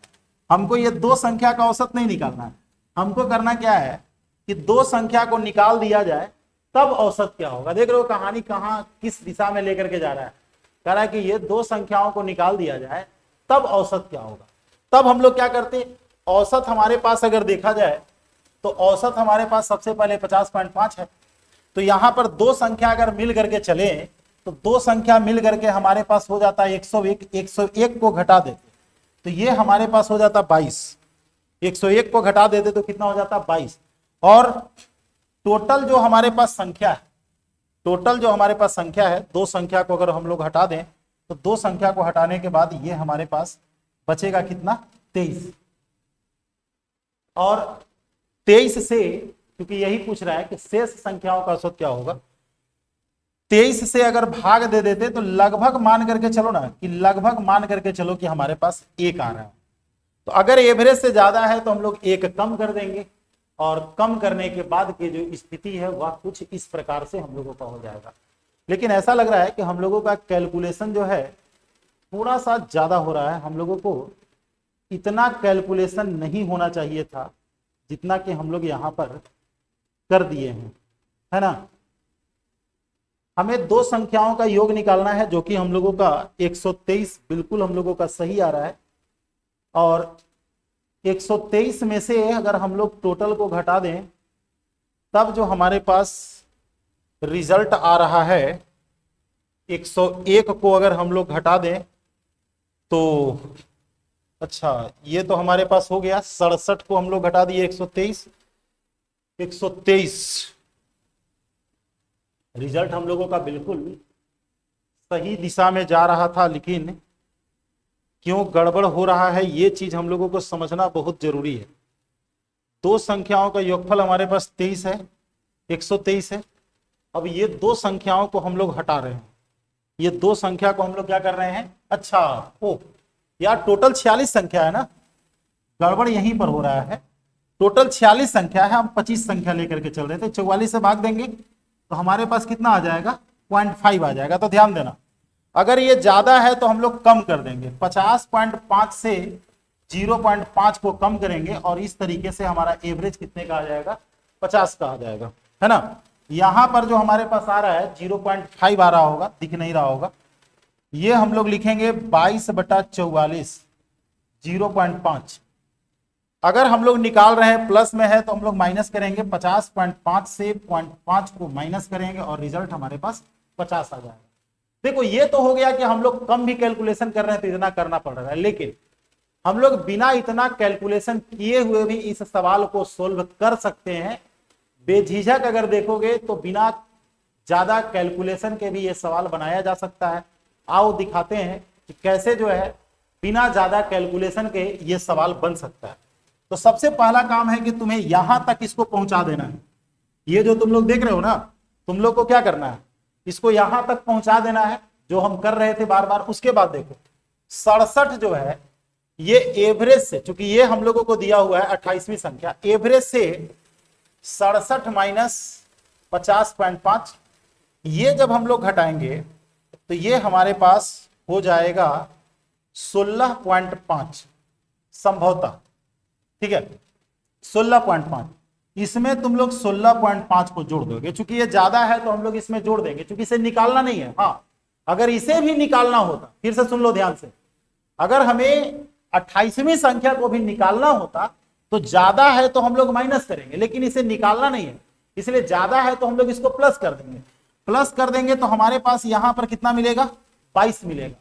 हमको ये 2 संख्या का औसत नहीं निकालना है। हमको करना क्या है कि 2 संख्या को निकाल दिया जाए तब औसत क्या होगा। देख रहे हो कहानी कहां किस दिशा में लेकर के जा रहा है। कह रहा है कि ये 2 संख्याओं को निकाल दिया जाए तब औसत क्या होगा। तब हम लोग क्या करते, औसत हमारे पास अगर देखा जाए तो औसत हमारे पास सबसे पहले 50.5 है। तो यहां पर 2 संख्या अगर मिल करके चले तो 2 संख्या मिल करके हमारे पास हो जाता है 101। 101 को घटा देते तो ये हमारे पास हो जाता 22। 101 को घटा देते तो कितना हो जाता 22। और टोटल जो हमारे पास संख्या है, टोटल जो हमारे पास संख्या है, 2 संख्या को अगर हम लोग हटा दें तो 2 संख्या को हटाने के बाद ये हमारे पास बचेगा कितना, 23। और 23 से, क्योंकि यही पूछ रहा है कि शेष संख्याओं का औसत क्या होगा, 23 से अगर भाग दे देते तो लगभग मान करके चलो ना, कि लगभग मान करके चलो कि हमारे पास 1 आ रहा है। तो अगर एवरेज से ज्यादा है तो हम लोग 1 कम कर देंगे और कम करने के बाद की जो स्थिति है वह कुछ इस प्रकार से हम लोगों का हो जाएगा। लेकिन ऐसा लग रहा है कि हम लोगों का कैलकुलेशन जो है थोड़ा सा ज्यादा हो रहा है। हम लोगों को इतना कैलकुलेशन नहीं होना चाहिए था जितना कि हम लोग यहाँ पर कर दिए हैं, है ना। हमें 2 संख्याओं का योग निकालना है जो कि हम लोगों का 123 बिल्कुल हम लोगों का सही आ रहा है। और 123 में से अगर हम लोग टोटल को घटा दें तब जो हमारे पास रिजल्ट आ रहा है 101 को अगर हम लोग घटा दें तो अच्छा, ये तो हमारे पास हो गया। 67 को हम लोग घटा दिए 123। 123 रिजल्ट हम लोगों का बिल्कुल सही दिशा में जा रहा था, लेकिन क्यों गड़बड़ हो रहा है ये चीज हम लोगों को समझना बहुत जरूरी है। दो संख्याओं का योगफल हमारे पास 23 है, 123 है। अब ये दो संख्याओं को हम लोग हटा रहे हैं। ये दो संख्या को हम लोग क्या कर रहे हैं, अच्छा ओ यार टोटल 46 संख्या है ना, गड़बड़ यहीं पर हो रहा है। टोटल 46 संख्या है, हम 25 संख्या लेकर के चल रहे थे। 44 से भाग देंगे तो हमारे पास कितना आ जाएगा, 0.5 आ जाएगा। तो ध्यान देना, अगर ये ज्यादा है तो हम लोग कम कर देंगे। 50.5 से 0.5 को कम करेंगे और इस तरीके से हमारा एवरेज कितने का आ जाएगा, 50 का आ जाएगा, है ना। यहां पर जो हमारे पास आ रहा है 0.5 आ रहा होगा, दिख नहीं रहा होगा, ये हम लोग लिखेंगे 22/44, 0.5। अगर हम लोग निकाल रहे हैं प्लस में है तो हम लोग माइनस करेंगे। 50.5 से 0.5 को माइनस करेंगे और रिजल्ट हमारे पास 50 आ जाएगा। देखो ये तो हो गया कि हम लोग कम भी कैलकुलेशन कर रहे हैं तो इतना करना पड़ रहा है, लेकिन हम लोग बिना इतना कैलकुलेशन किए हुए भी इस सवाल को सोल्व कर सकते हैं। बेझिझक अगर देखोगे तो बिना ज्यादा कैलकुलेशन के भी ये सवाल बनाया जा सकता है। आओ दिखाते हैं कि कैसे जो है बिना ज्यादा कैलकुलेशन के ये सवाल बन सकता है। तो सबसे पहला काम है कि तुम्हें यहां तक इसको पहुंचा देना है। ये जो तुम लोग देख रहे हो ना, तुम लोग को क्या करना है, इसको यहां तक पहुंचा देना है, जो हम कर रहे थे बार बार। उसके बाद देखो 67 जो है ये एवरेज से, चूंकि ये हम लोगों को दिया हुआ है 28वीं संख्या, एवरेज से 67 माइनस 50.5, ये जब हम लोग घटाएंगे तो ये हमारे पास हो जाएगा 16.5 संभवतः, ठीक है 16.5। इसमें तुम लोग 16.5 को जोड़ दोगे, चूंकि ये ज्यादा है तो हम लोग इसमें जोड़ देंगे, चूंकि इसे निकालना नहीं है। हाँ, अगर इसे भी निकालना होता, फिर से सुन लो ध्यान से, अगर हमें 28वीं संख्या को भी निकालना होता तो ज्यादा है तो हम लोग माइनस करेंगे, लेकिन इसे निकालना नहीं है, इसलिए ज्यादा है तो हम लोग इसको प्लस कर देंगे। प्लस कर देंगे तो हमारे पास यहां पर कितना मिलेगा, 22 मिलेगा।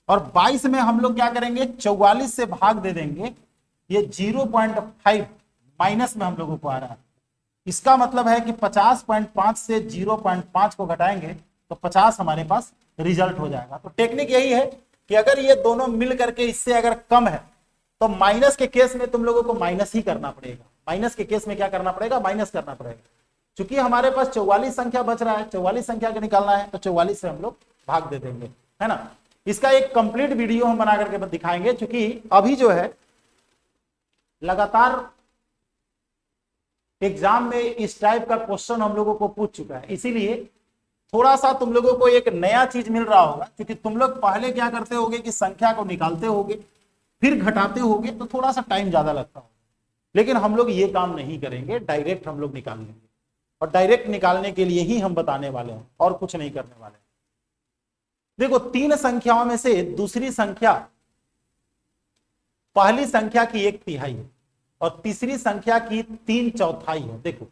और 22 में हम लोग क्या करेंगे, 44 से भाग दे देंगे। ये 0.5 माइनस में हम लोगों को आ रहा है। इसका मतलब है कि 50.5 से 0.5 को घटाएंगे तो 50 हमारे पास रिजल्ट हो जाएगा। तो टेक्निक यही है कि अगर ये दोनों मिल करके इससे अगर कम है तो माइनस के केस में तुम लोगों को माइनस ही करना पड़ेगा। माइनस के केस में क्या करना पड़ेगा, माइनस करना पड़ेगा। चूंकि हमारे पास 44 संख्या बच रहा है, 44 संख्या का निकालना है, तो 44 से हम लोग भाग दे देंगे, है ना। इसका एक कंप्लीट वीडियो हम बना करके दिखाएंगे, क्योंकि अभी जो है लगातार एग्जाम में इस टाइप का क्वेश्चन हम लोगों को पूछ चुका है, इसीलिए थोड़ा सा तुम लोगों को एक नया चीज मिल रहा होगा। क्योंकि तुम लोग पहले क्या करते होगे कि संख्या को निकालते होगे फिर घटाते होगे, तो थोड़ा सा टाइम ज्यादा लगता होगा। लेकिन हम लोग ये काम नहीं करेंगे, डायरेक्ट हम लोग निकाल लेंगे, और डायरेक्ट निकालने के लिए ही हम बताने वाले हैं, और कुछ नहीं करने वाले हैं। देखो, तीन संख्याओं में से दूसरी संख्या पहली संख्या की 1/3 है और तीसरी संख्या की 3/4 है। देखो,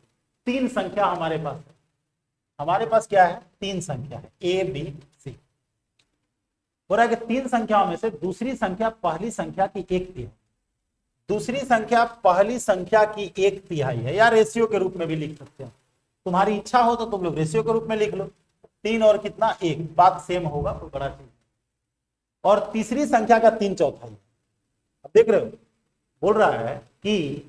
तीन संख्या हमारे पास है। हमारे पास क्या है, तीन संख्या है, ए बी सी। हो रहा है कि तीन संख्याओं में से दूसरी संख्या पहली संख्या की 1/3, दूसरी संख्या पहली संख्या की 1/3 है, या रेशियो के रूप में भी लिख सकते हैं। तुम्हारी इच्छा हो तो तुम लोग रेशियो के रूप में लिख लो, 3 और कितना 1, बात सेम होगा, कोई बड़ा चीज। और तीसरी संख्या का 3/4। अब देख रहे हो, बोल रहा है कि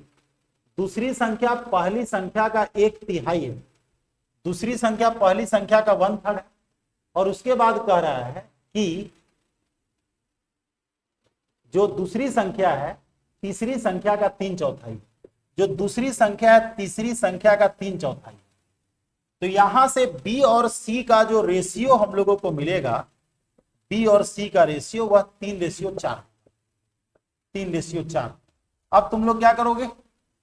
दूसरी संख्या पहली संख्या का 1/3 है, दूसरी संख्या पहली संख्या का 1/3 है, और उसके बाद कह रहा है कि जो दूसरी संख्या है तीसरी संख्या का 3/4, जो दूसरी संख्या है तीसरी संख्या का 3/4। तो यहां से बी और सी का जो रेशियो हम लोगों को मिलेगा, बी और सी का रेशियो वह 3/4, 3/4। अब तुम लोग क्या करोगे,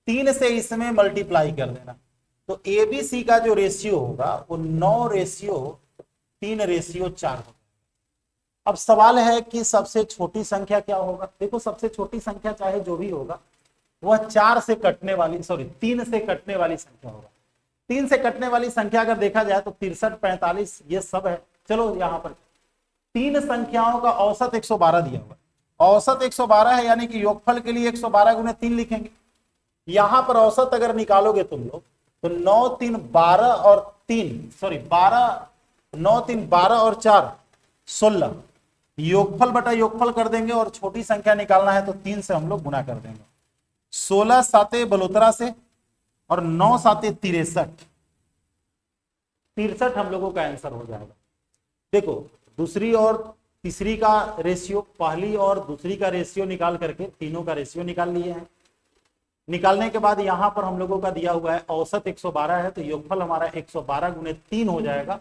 3 से इसमें मल्टीप्लाई कर देना, तो ए बी सी का जो रेशियो होगा वो 9/3/4 होगा। अब सवाल है कि सबसे छोटी संख्या क्या होगा। देखो, सबसे छोटी संख्या चाहे जो भी होगा वह 3 से कटने वाली संख्या होगा। 3 से कटने वाली संख्या अगर देखा जाए तो 63, 45 ये सब है। चलो यहां पर तीन संख्याओं का औसत 112 दिया हुआ है, औसत 112 है, यानी कि योगफल के लिए 112 गुने 3 लिखेंगे। यहां पर औसत अगर निकालोगे तुम लोग तो 9 3 12 और 4 16, योगफल बटा योगफल कर देंगे और छोटी संख्या निकालना है तो 3 से हम लोग गुना कर देंगे। 16 साते बलोतरा से और 9 साते 63 हम लोगों का आंसर हो जाएगा। देखो दूसरी और तीसरी का रेशियो, पहली और दूसरी का रेशियो निकाल करके तीनों का रेशियो निकाल लिए हैं। निकालने के बाद यहां पर हम लोगों का दिया हुआ है औसत 112 है, तो योगफल हमारा 112 गुने 3 हो जाएगा,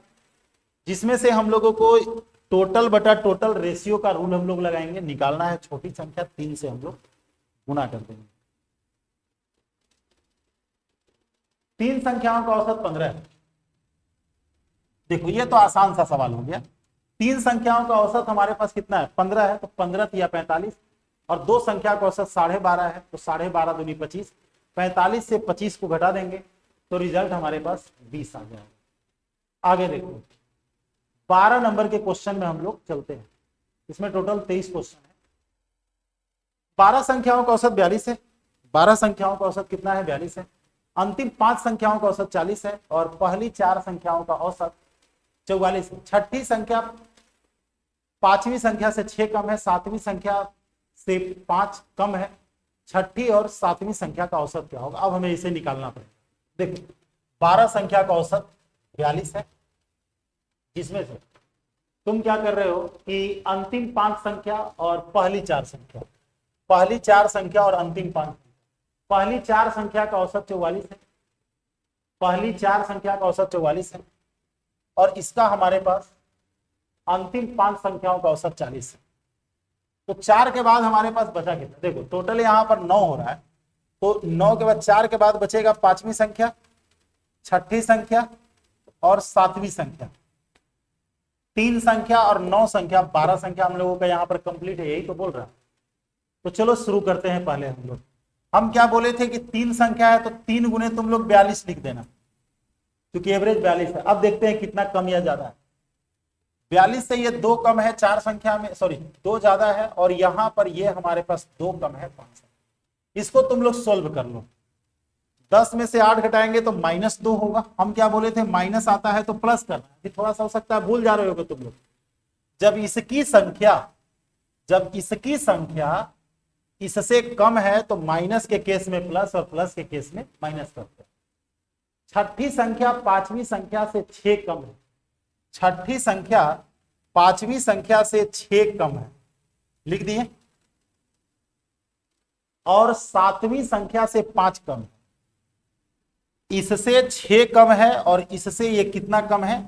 जिसमें से हम लोगों को टोटल बटा टोटल रेशियो का रूल हम लोग लगाएंगे। निकालना है छोटी संख्या, 3 से हम लोग गुना कर देंगे। 3 संख्याओं का औसत 15 है। देखो ये तो आसान सा सवाल हो गया। 3 संख्याओं का औसत हमारे पास कितना है? 15 है, तो 15 या 45, और 2 संख्या का औसत 12.5 है, तो 12.5 दूनी 25, 45 से 25 को घटा देंगे तो रिजल्ट हमारे पास 20 आ जाएगा। आगे देखो 12 नंबर के क्वेश्चन में हम लोग चलते हैं। इसमें टोटल 23 क्वेश्चन है। 12 संख्याओं का औसत 42 है। 12 संख्याओं का औसत कितना है? 42 है। अंतिम 5 संख्याओं का औसत 40 है और पहली 4 संख्याओं का औसत 44 है। छठी संख्या 5वीं संख्या से 6 कम है, 7वीं संख्या से 5 कम है। छठी और 7वीं संख्या का औसत क्या होगा? अब हमें इसे निकालना पड़ेगा। देखो 12 संख्या का औसत 42 है, जिसमें से तुम क्या कर रहे हो कि अंतिम 5 संख्या और पहली 4 संख्या, पहली 4 संख्या और अंतिम 5, पहली 4 संख्या का औसत 44 है, पहली 4 संख्या का औसत 44 है, और इसका हमारे पास अंतिम 5 संख्याओं का औसत 40 है। तो 4 के बाद हमारे पास बचा कितना? देखो टोटल यहां पर 9 हो रहा है, तो 9 के बाद 4 के बाद बचेगा 5वीं संख्या, छठी संख्या और 7वीं संख्या। 3 संख्या और 9 संख्या, 12 संख्या हम लोगों का यहाँ पर कंप्लीट है, यही तो बोल रहा है। तो चलो शुरू करते हैं। पहले हम क्या बोले थे कि 3 संख्या है तो 3 गुने तुम लोग 42 लिख देना, क्योंकि एवरेज 42 है। अब देखते हैं कितना कम या ज्यादा है। 42 से ये 2 कम है 4 संख्या में, सॉरी 2 ज्यादा है, और यहां पर ये हमारे पास 2 कम है 5। इसको तुम लोग सोल्व कर लो। 10 में से 8 घटाएंगे तो -2 होगा। हम क्या बोले थे? माइनस आता है तो प्लस करना। अभी थोड़ा सा हो सकता है भूल जा रहे होगे तुम लोग। जब इसकी संख्या इससे कम है तो माइनस के केस में प्लस और प्लस के केस में माइनस करते हैं। छठी संख्या 5वीं संख्या से 6 कम है। छठी संख्या 5वीं संख्या से 6 कम है, लिख दिए। और 7वीं संख्या से 5 कम है। इससे 6 कम है और इससे ये कितना कम है?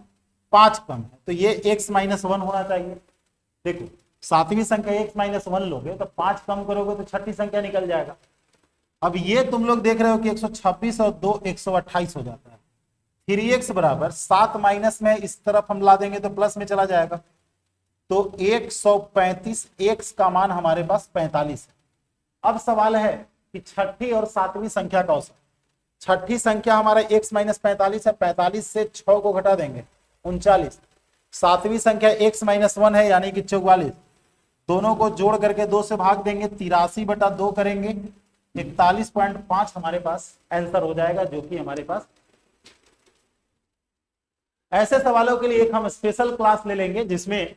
5 कम है, तो ये x - 1 होना चाहिए। देखो 7वीं संख्या x - 1 लोगे तो 5 कम करोगे तो छठी संख्या निकल जाएगा। अब ये तुम लोग देख रहे हो कि 126 और 2 128 हो जाता है। 3x बराबर 7 माइनस में इस तरफ हम ला देंगे तो प्लस में चला जाएगा, तो 135, x का मान हमारे पास 45 है। अब सवाल है कि छठी और 7वीं संख्या का औसत। छठी संख्या हमारा x - 45 है, 45 से 6 को घटा देंगे 39। 7वीं संख्या x - 1 है यानी कि 44, दोनों को जोड़ करके 2 से भाग देंगे, 83/2 करेंगे, 41.5 हमारे पास आंसर हो जाएगा, जो कि हमारे पास। ऐसे सवालों के लिए एक हम स्पेशल क्लास ले लेंगे, जिसमें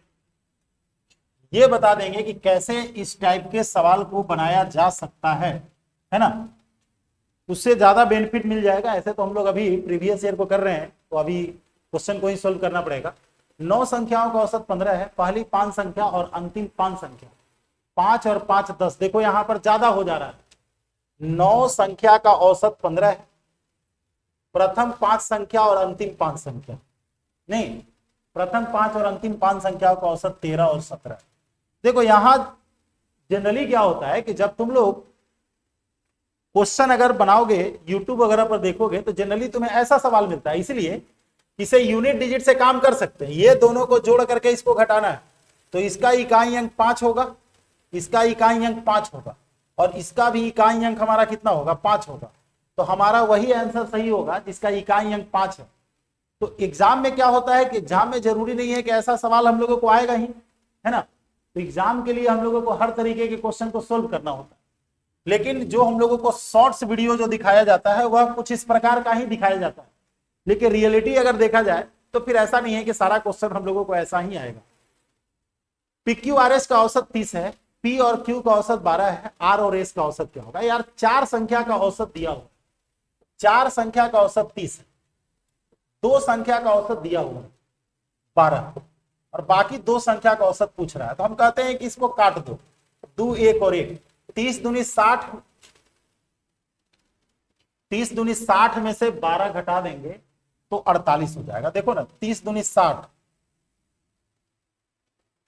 ये बता देंगे कि कैसे इस टाइप के सवाल को बनाया जा सकता है ना। उससे ज्यादा बेनिफिट मिल जाएगा। ऐसे तो हम लोग अभी प्रीवियस ईयर को कर रहे हैं, तो अभी क्वेश्चन को ही सोल्व करना पड़ेगा। 9 संख्याओं का औसत 15 है। पहली 5 संख्या और अंतिम 5 संख्या, 5 और 5 10। देखो यहां पर ज्यादा हो जा रहा है। 9 संख्या का औसत 15 है, प्रथम 5 संख्या और अंतिम 5 संख्या नहीं, प्रथम 5 और अंतिम 5 संख्याओं का औसत 13 और 17। देखो यहां जनरली क्या होता है कि जब तुम लोग क्वेश्चन अगर बनाओगे, यूट्यूब वगैरह पर देखोगे, तो जनरली तुम्हें ऐसा सवाल मिलता है। इसलिए इसे यूनिट डिजिट से काम कर सकते हैं। ये दोनों को जोड़ करके इसको घटाना है, तो इसका इकाई अंक 5 होगा, इसका इकाई अंक 5 होगा, और इसका भी इकाई अंक हमारा कितना होगा? 5 होगा। तो हमारा वही आंसर सही होगा जिसका इकाई अंक 5 है। तो एग्जाम में क्या होता है कि एग्जाम में जरूरी नहीं है कि ऐसा सवाल हम लोगों को आएगा ही, है ना। तो एग्जाम के लिए हम लोगों को हर तरीके के क्वेश्चन को सोल्व करना होता है, लेकिन जो हम लोगों को शॉर्ट्स वीडियो जो दिखाया जाता है वह कुछ इस प्रकार का ही दिखाया जाता है, लेकिन रियलिटी अगर देखा जाए तो फिर ऐसा नहीं है कि सारा क्वेश्चन हम लोगों को ऐसा ही आएगा। PQRS का औसत 30 है, P और Q का औसत 12 है, R और S का औसत क्या होगा? यार 4 संख्या का औसत दिया हुआ, 4 संख्या का औसत 30 है, 2 संख्या का औसत दिया हुआ 12 और बाकी 2 संख्या का औसत पूछ रहा है। तो हम कहते हैं कि इसको काट दो, 2 1 और 1, 30 दूनी 60, 30 दूनी 60 में से 12 घटा देंगे तो 48 हो जाएगा। देखो ना, 30 दूनी 60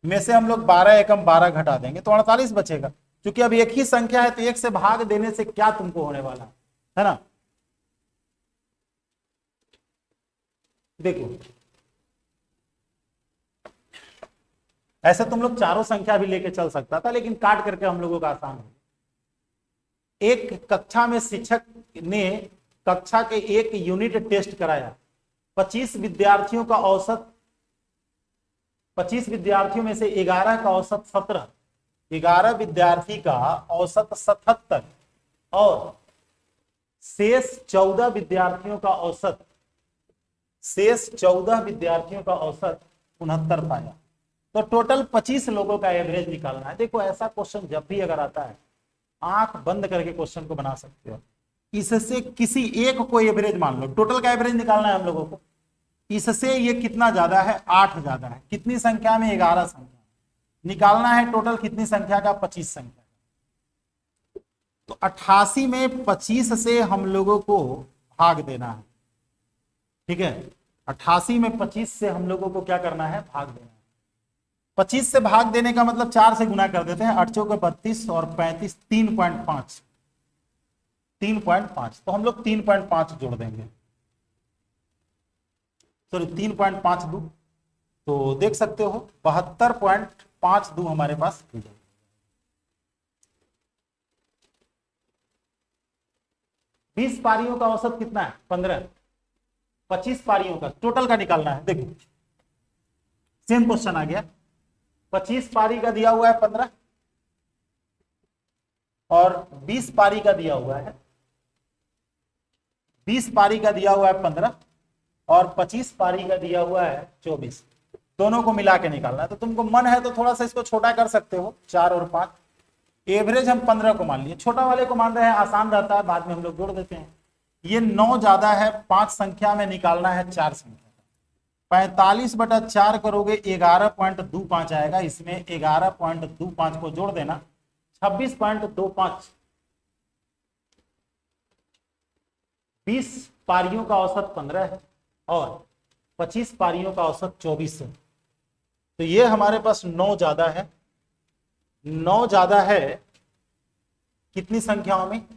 में से हम लोग 12 एकम 12 घटा देंगे तो 48 बचेगा। क्योंकि अब एक ही संख्या है तो एक से भाग देने से क्या तुमको होने वाला है ना। देखो ऐसे तुम लोग चारों संख्या भी लेके चल सकता था, लेकिन काट करके हम लोगों का आसान है। एक कक्षा में शिक्षक ने कक्षा के एक यूनिट टेस्ट कराया, 25 विद्यार्थियों का औसत, 25 विद्यार्थियों में से 11 का औसत 17, 11 विद्यार्थी का औसत 77 और शेष 14 विद्यार्थियों का औसत 69 पाया। तो टोटल 25 लोगों का एवरेज निकालना है। देखो ऐसा क्वेश्चन जब भी अगर आता है, आंख बंद करके क्वेश्चन को बना सकते हो। इससे किसी एक को एवरेज मान लो, टोटल का एवरेज निकालना है हम लोगों को। इससे ये कितना ज्यादा है? 8 ज्यादा है। कितनी संख्या में? 11 संख्या निकालना है। टोटल कितनी संख्या का? 25 संख्या। तो 88 में 25 से हम लोगों को भाग देना है, ठीक है। 88 में 25 से हम लोगों को क्या करना है? भाग देना है। 25 से भाग देने का मतलब 4 से गुना कर देते हैं, 8 चौके 32 और 35, 3.5, 3.5। तो हम लोग 3.5 जोड़ देंगे, सॉरी 3.52। तो देख सकते हो 72.52 हमारे पास हो जाएगा। 20 पारियों का औसत कितना है? 15। 25 पारियों का टोटल का निकालना है। देखो सेम क्वेश्चन आ गया। 25 पारी का दिया हुआ है 15 और 20 पारी का दिया हुआ है, 20 पारी का दिया हुआ है 15 और 25 पारी का दिया हुआ है 24। दोनों को मिला के निकालना है। तो तुमको मन है तो थोड़ा सा इसको छोटा कर सकते हो, 4 और 5। एवरेज हम 15 को मान लिए, छोटा वाले को मान रहे हैं, आसान रहता है, बाद में हम लोग जोड़ देते हैं। ये 9 ज्यादा है, 5 संख्या में निकालना है 4 संख्या। 45/4 करोगे 11.25 आएगा। इसमें 11.25 को जोड़ देना, 26.25। 20 पारियों का औसत 15 है और 25 पारियों का औसत 24 है। तो ये हमारे पास 9 ज्यादा है। 9 ज्यादा है कितनी संख्याओं में?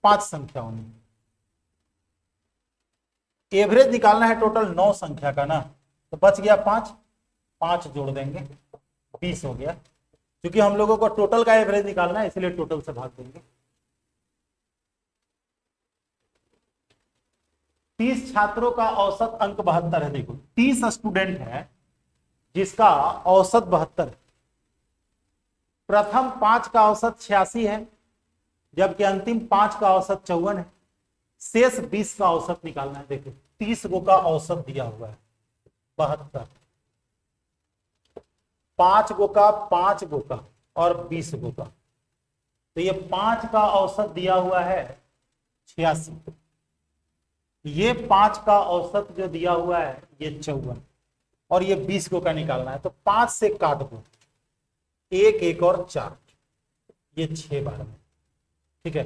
5 संख्याओं में। एवरेज निकालना है टोटल 9 संख्या का ना, तो बच गया 5, 5 जोड़ देंगे, 20 हो गया। क्योंकि हम लोगों को टोटल का एवरेज निकालना है इसलिए टोटल से भाग देंगे। 30 छात्रों का औसत अंक 72 है। देखो 30 स्टूडेंट है जिसका औसत 72 है। प्रथम 5 का औसत 86 है, जबकि अंतिम 5 का औसत 54 है। शेष 20 का औसत निकालना है। देखो 30 गो का औसत दिया हुआ है 72, 5 गो का, 5 गो का और 20 गो का। तो ये 5 का औसत दिया हुआ है 86, ये 5 का औसत जो दिया हुआ है ये 54 और ये 20 गो का निकालना है। तो 5 से काट दो, 1 1 और 4, ये 6 बार में, ठीक है।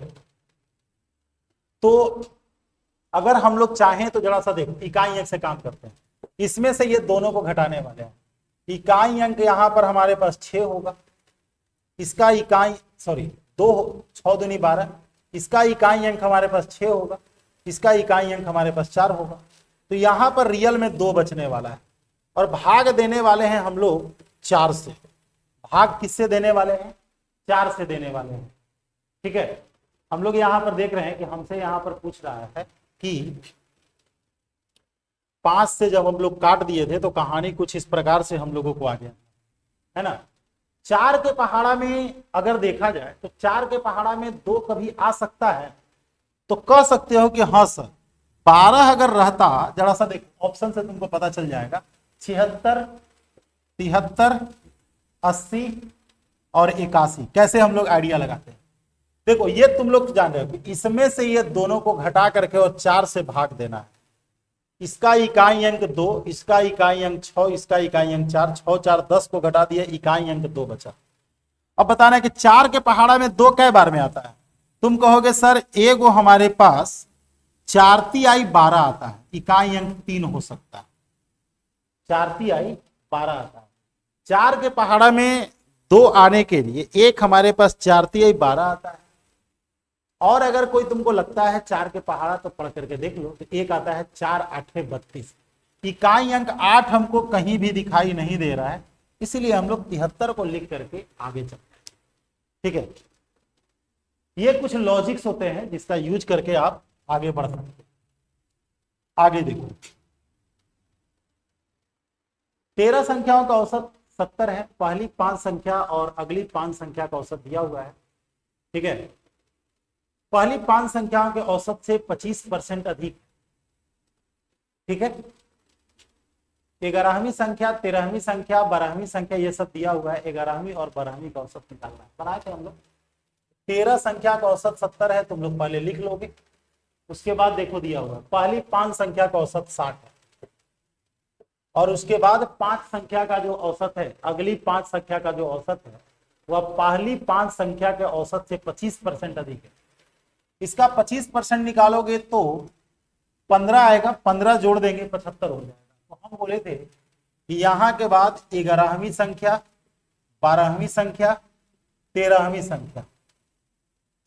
तो अगर हम लोग चाहें तो जरा सा देखो, इकाई अंक से काम करते हैं। इसमें से ये दोनों को घटाने वाले हैं। इकाई अंक यहां पर हमारे पास 6 होगा, इसका इकाई सॉरी 2, 6 दूनी 12, इसका इकाई अंक हमारे पास 6 होगा, इसका इकाई अंक हमारे पास 4 होगा। तो यहां पर रियल में 2 बचने वाला है और भाग देने वाले हैं हम लोग 4 से। भाग किससे देने वाले हैं? 4 से देने वाले हैं, ठीक है। हम लोग यहां पर देख रहे हैं कि हमसे यहां पर पूछ रहा है कि 5 से जब हम लोग काट दिए थे तो कहानी कुछ इस प्रकार से हम लोगों को आ गया है ना। 4 के पहाड़ा में अगर देखा जाए तो 4 के पहाड़ा में 2 कभी आ सकता है, तो कह सकते हो कि हाँ सर 12 अगर रहता, जरा सा देखो ऑप्शन से तुमको पता चल जाएगा, 76, 73, 80 और 81। कैसे हम लोग आइडिया लगाते हैं, देखो ये तुम लोग जान रहे हो कि इसमें से ये दोनों को घटा करके और 4 से भाग देना है। इसका इकाई अंक 2, इसका इकाई अंक 6, इसका इकाई अंक 4, 6 4 10 को घटा दिया, इकाई अंक 2 बचा। अब बताना है कि 4 के पहाड़ा में 2 कै बार में आता है। तुम कहोगे सर एगो हमारे पास 4 तिहाई 12 आता है, इकाई अंक 3 हो सकता है, 4 तिहाई 12 आता है। 4 के पहाड़ा में 2 आने के लिए एक हमारे पास 4 तिहाई 12 आता है, और अगर कोई तुमको लगता है 4 के पहाड़ा तो पढ़ करके देख लो, तो एक आता है 4 8 32। इकाई अंक 8 हमको कहीं भी दिखाई नहीं दे रहा है, इसीलिए हम लोग 73 को लिख करके आगे चलते हैं। ठीक है, ये कुछ लॉजिक्स होते हैं जिसका यूज करके आप आगे बढ़ सकते हैं। आगे देखो, 13 संख्याओं का औसत 70 है। पहली 5 संख्या और अगली 5 संख्या का औसत दिया हुआ है। ठीक है, पहली 5 संख्याओं के औसत से 25% अधिक। ठीक है, 11वीं संख्या, 13वीं संख्या, 12वीं संख्या, ये सब दिया हुआ है। 11वीं और 12वीं का औसत निकालना है। बनाए थे हम लोग। 13 संख्या का औसत 70 है, तुम लोग पहले लिख लोगे। उसके बाद देखो दिया हुआ है पहली 5 संख्या का औसत 60 है, और उसके बाद 5 संख्या का जो औसत है, अगली 5 संख्या का जो औसत है वह पहली 5 संख्या के औसत से 25% अधिक है। इसका 25% निकालोगे तो 15 आएगा, 15 जोड़ देंगे 75 हो जाएगा। तो हम बोले थे कि यहां के बाद 11वीं संख्या, 12वीं संख्या, 13वीं संख्या,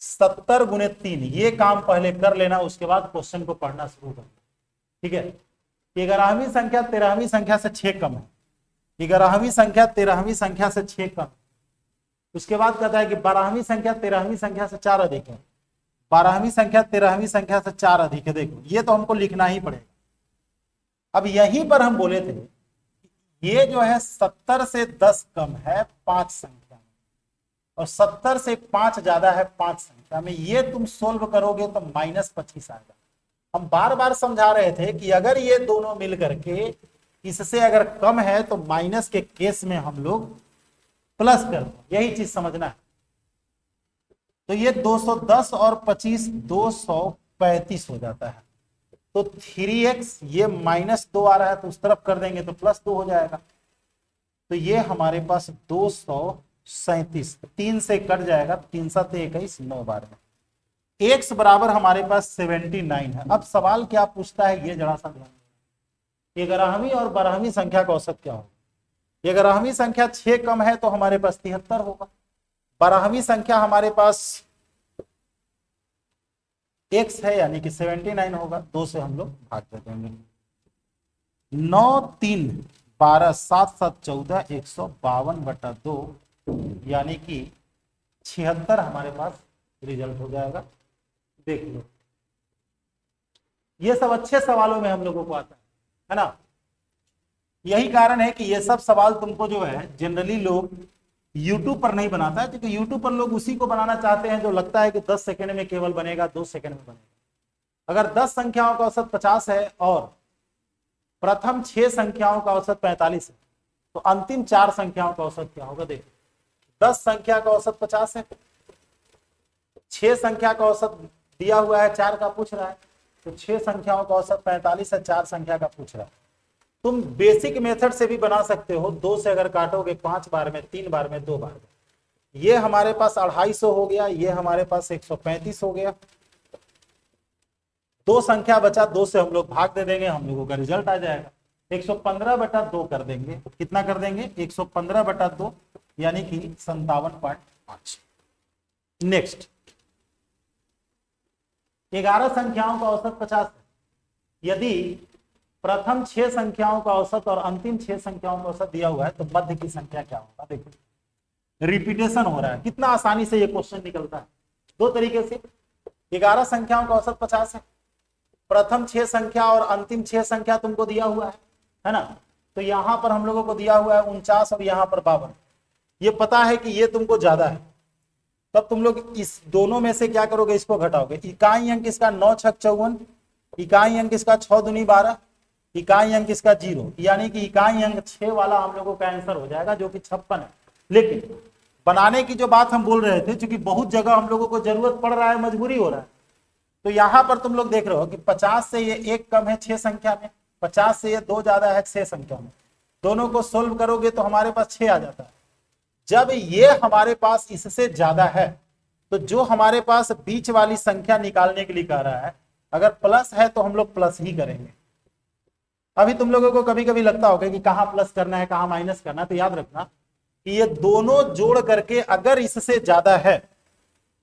70 गुने 3, ये काम पहले कर लेना, उसके बाद क्वेश्चन को पढ़ना शुरू करना। ठीक है, 11वीं संख्या 13वीं संख्या से 6 कम है, 11वीं संख्या 13वीं संख्या से 6 कम। उसके बाद कहता है कि 12वीं संख्या 13वीं संख्या से 4 अधिक है, 12वीं संख्या 13वीं संख्या से 4 अधिक है। देखो ये तो हमको लिखना ही पड़ेगा। अब यहीं पर हम बोले थे ये जो है 70 से 10 कम है 5 संख्या में, और 70 से 5 ज्यादा है 5 संख्या में। ये तुम सोल्व करोगे तो -25 आएगा। हम बार बार समझा रहे थे कि अगर ये दोनों मिल करके इससे अगर कम है तो माइनस के केस में हम लोग प्लस कर दो, यही चीज समझना है। तो ये 210 और 25 235 हो जाता है। तो 3x, ये -2 आ रहा है तो उस तरफ कर देंगे तो +2 हो जाएगा। तो ये हमारे पास 237, 3 से कट जाएगा, 3 7 21, 9 बार में। x बराबर हमारे पास 79 है। अब सवाल क्या पूछता है ये जरा सा ध्यान, 11वीं और 12वीं संख्या का औसत क्या होगा। 11वीं संख्या 6 कम है तो हमारे पास 73 होगा। 12वीं संख्या हमारे पास x है यानी कि 79 होगा, 2 से हम लोग भाग दे देंगे। 9 3 12 7 7 14 152/2 यानी कि 76 हमारे पास रिजल्ट हो जाएगा। देख लो, ये सब अच्छे सवालों में हम लोगों को आता है ना। यही कारण है कि ये सब सवाल तुमको जो है जनरली लोग YouTube पर नहीं बनाता है, क्योंकि YouTube पर लोग उसी को बनाना चाहते हैं जो लगता है कि 10 सेकंड में केवल बनेगा, 2 सेकंड में बनेगा। अगर 10 संख्याओं का औसत 50 है और प्रथम 6 संख्याओं का औसत 45 है, तो अंतिम 4 संख्याओं का औसत क्या होगा। देखो 10 संख्या का औसत 50 है, 6 संख्या का औसत दिया हुआ है, 4 का पूछ रहा है, तो 6 संख्याओं का औसत 45 है, 4 संख्या का पूछ रहा है। तुम बेसिक मेथड से भी बना सकते हो। 2 से अगर काटोगे 5 बार में, 3 बार में, 2 बार में, ये हमारे पास 250 हो गया, ये हमारे पास 135 हो गया। 2 संख्या बचा, 2 से हम लोग भाग दे देंगे, हम लोगों का रिजल्ट आ जाएगा। 115/2 कर देंगे, कितना कर देंगे 115/2 यानी कि 57.5। नेक्स्ट, 11 संख्याओं का औसत 50 है। यदि प्रथम 6 संख्याओं का औसत और अंतिम 6 संख्याओं का औसत दिया हुआ है तो मध्य की संख्या क्या होगा। देखो रिपीटेशन हो रहा है, कितना आसानी से ये क्वेश्चन निकलता है। 2 तरीके से, 11 संख्याओं का औसत 50 है, प्रथम 6 संख्या और अंतिम 6 संख्या तुमको दिया हुआ है ना। तो यहां पर हम लोगों को दिया हुआ है 49 और यहां पर 52। ये पता है कि ये तुमको ज्यादा है, तब तुम लोग इस दोनों में से क्या करोगे, इसको घटाओगे। इकाई अंक इसका 9 छक 54, इकाई अंक इसका 6 दूनी 12, इकाई अंक इसका 0, यानी कि इकाई अंक 6 वाला हम लोगों का आंसर हो जाएगा जो कि 56 है। लेकिन बनाने की जो बात हम बोल रहे थे, क्योंकि बहुत जगह हम लोगों को जरूरत पड़ रहा है, मजबूरी हो रहा है, तो यहां पर तुम लोग देख रहे हो कि 50 से ये 1 कम है 6 संख्या में, 50 से ये 2 ज्यादा है 6 संख्या में, दोनों को सोल्व करोगे तो हमारे पास 6 आ जाता है। जब ये हमारे पास इससे ज्यादा है तो जो हमारे पास बीच वाली संख्या निकालने के लिए कह रहा है, अगर प्लस है तो हम लोग प्लस ही करेंगे। अभी तुम लोगों को कभी कभी लगता होगा कि कहां प्लस करना है कहां माइनस करना है, तो याद रखना कि ये दोनों जोड़ करके अगर इससे ज्यादा है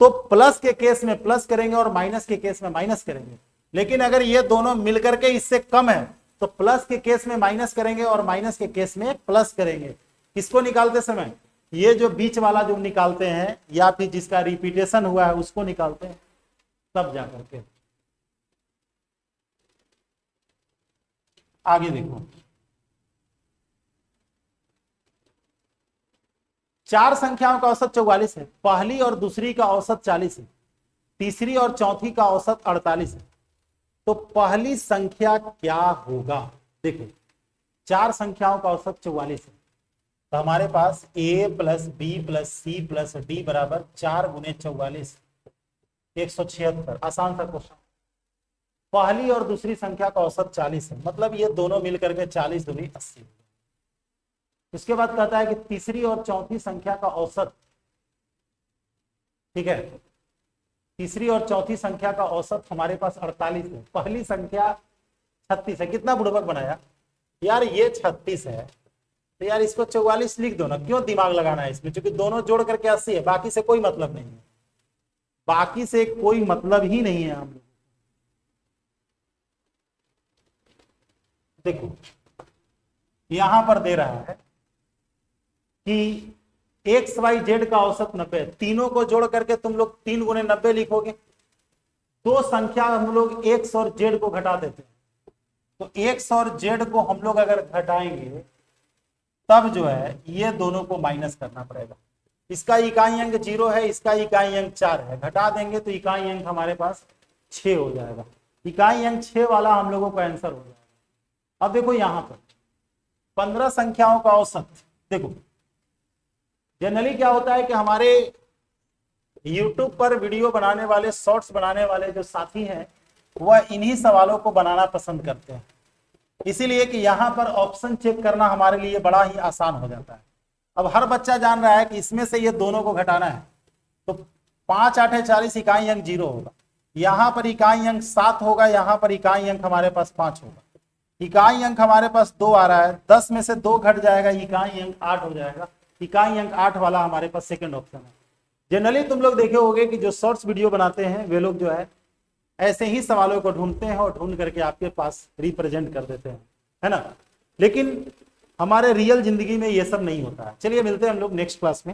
तो प्लस के केस में प्लस करेंगे और माइनस के केस में माइनस करेंगे। लेकिन अगर ये दोनों मिलकर के इससे कम है तो प्लस के केस में माइनस करेंगे और माइनस के केस में प्लस करेंगे। किसको निकालते समय? ये जो बीच वाला जो निकालते हैं या फिर जिसका रिपीटेशन हुआ है उसको निकालते हैं, तब जाकर के। आगे देखो, 4 संख्याओं का औसत 44 है, पहली और दूसरी का औसत 40 है, तीसरी और चौथी का औसत 48 है, तो पहली संख्या क्या होगा? देखो 4 संख्याओं का औसत 44 है, तो हमारे पास a plus B plus C plus D बराबर 4 गुने 44, 176। आसान सा क्वेश्चन। पहली और दूसरी संख्या का औसत 40 है, मतलब ये दोनों मिलकर के 40 दूनी 80। उसके बाद कहता है कि तीसरी और चौथी संख्या का औसत, ठीक है, तीसरी और चौथी संख्या का औसत हमारे पास 48 है, पहली संख्या 36 है। कितना बुड़बक बनाया यार, ये 36 है तो यार इसको 44 लिख दो ना, क्यों दिमाग लगाना है इसमें, क्योंकि दोनों जोड़ करके 80 है, बाकी से कोई मतलब नहीं है, बाकी से कोई मतलब ही नहीं है। हम लोग देखो यहां पर दे रहा है कि एक्स वाई जेड का औसत 90, तीनों को जोड़ करके तुम लोग 3 गुने 90 लिखोगे। दो संख्या हम लोग एक्स और जेड को घटा देते हैं, तो एक्स और जेड को हम लोग अगर घटाएंगे तब जो है ये दोनों को माइनस करना पड़ेगा। इसका इकाई अंक 0 है, इसका इकाई अंक 4 है, घटा देंगे तो इकाई अंक हमारे पास 6 हो जाएगा। इकाई अंक 6 वाला हम लोगों का आंसर हो जाएगा। अब देखो यहां पर 15 संख्याओं का औसत, देखो जनरली क्या होता है कि हमारे YouTube पर वीडियो बनाने वाले, शॉर्ट्स बनाने वाले जो साथी हैं वह इन्हीं सवालों को बनाना पसंद करते हैं, इसीलिए कि यहाँ पर ऑप्शन चेक करना हमारे लिए बड़ा ही आसान हो जाता है। अब हर बच्चा जान रहा है कि इसमें से ये दोनों को घटाना है, तो 5 8 40 इकाई अंक 0 होगा, यहाँ पर इकाई अंक 7 होगा, यहाँ पर इकाई अंक हमारे पास 5 होगा, इकाई अंक हमारे पास 2 आ रहा है, 10 में से 2 घट जाएगा, इकाई अंक 8 हो जाएगा। इकाई अंक 8 वाला हमारे पास सेकंड ऑप्शन है। जनरली तुम लोग देखे होंगे कि जो शॉर्ट्स वीडियो बनाते हैं वे लोग जो है ऐसे ही सवालों को ढूंढते हैं और ढूंढ करके आपके पास रिप्रेजेंट कर देते हैं, है ना। लेकिन हमारे रियल जिंदगी में ये सब नहीं होता है। चलिए मिलते हैं हम लोग नेक्स्ट क्लास में।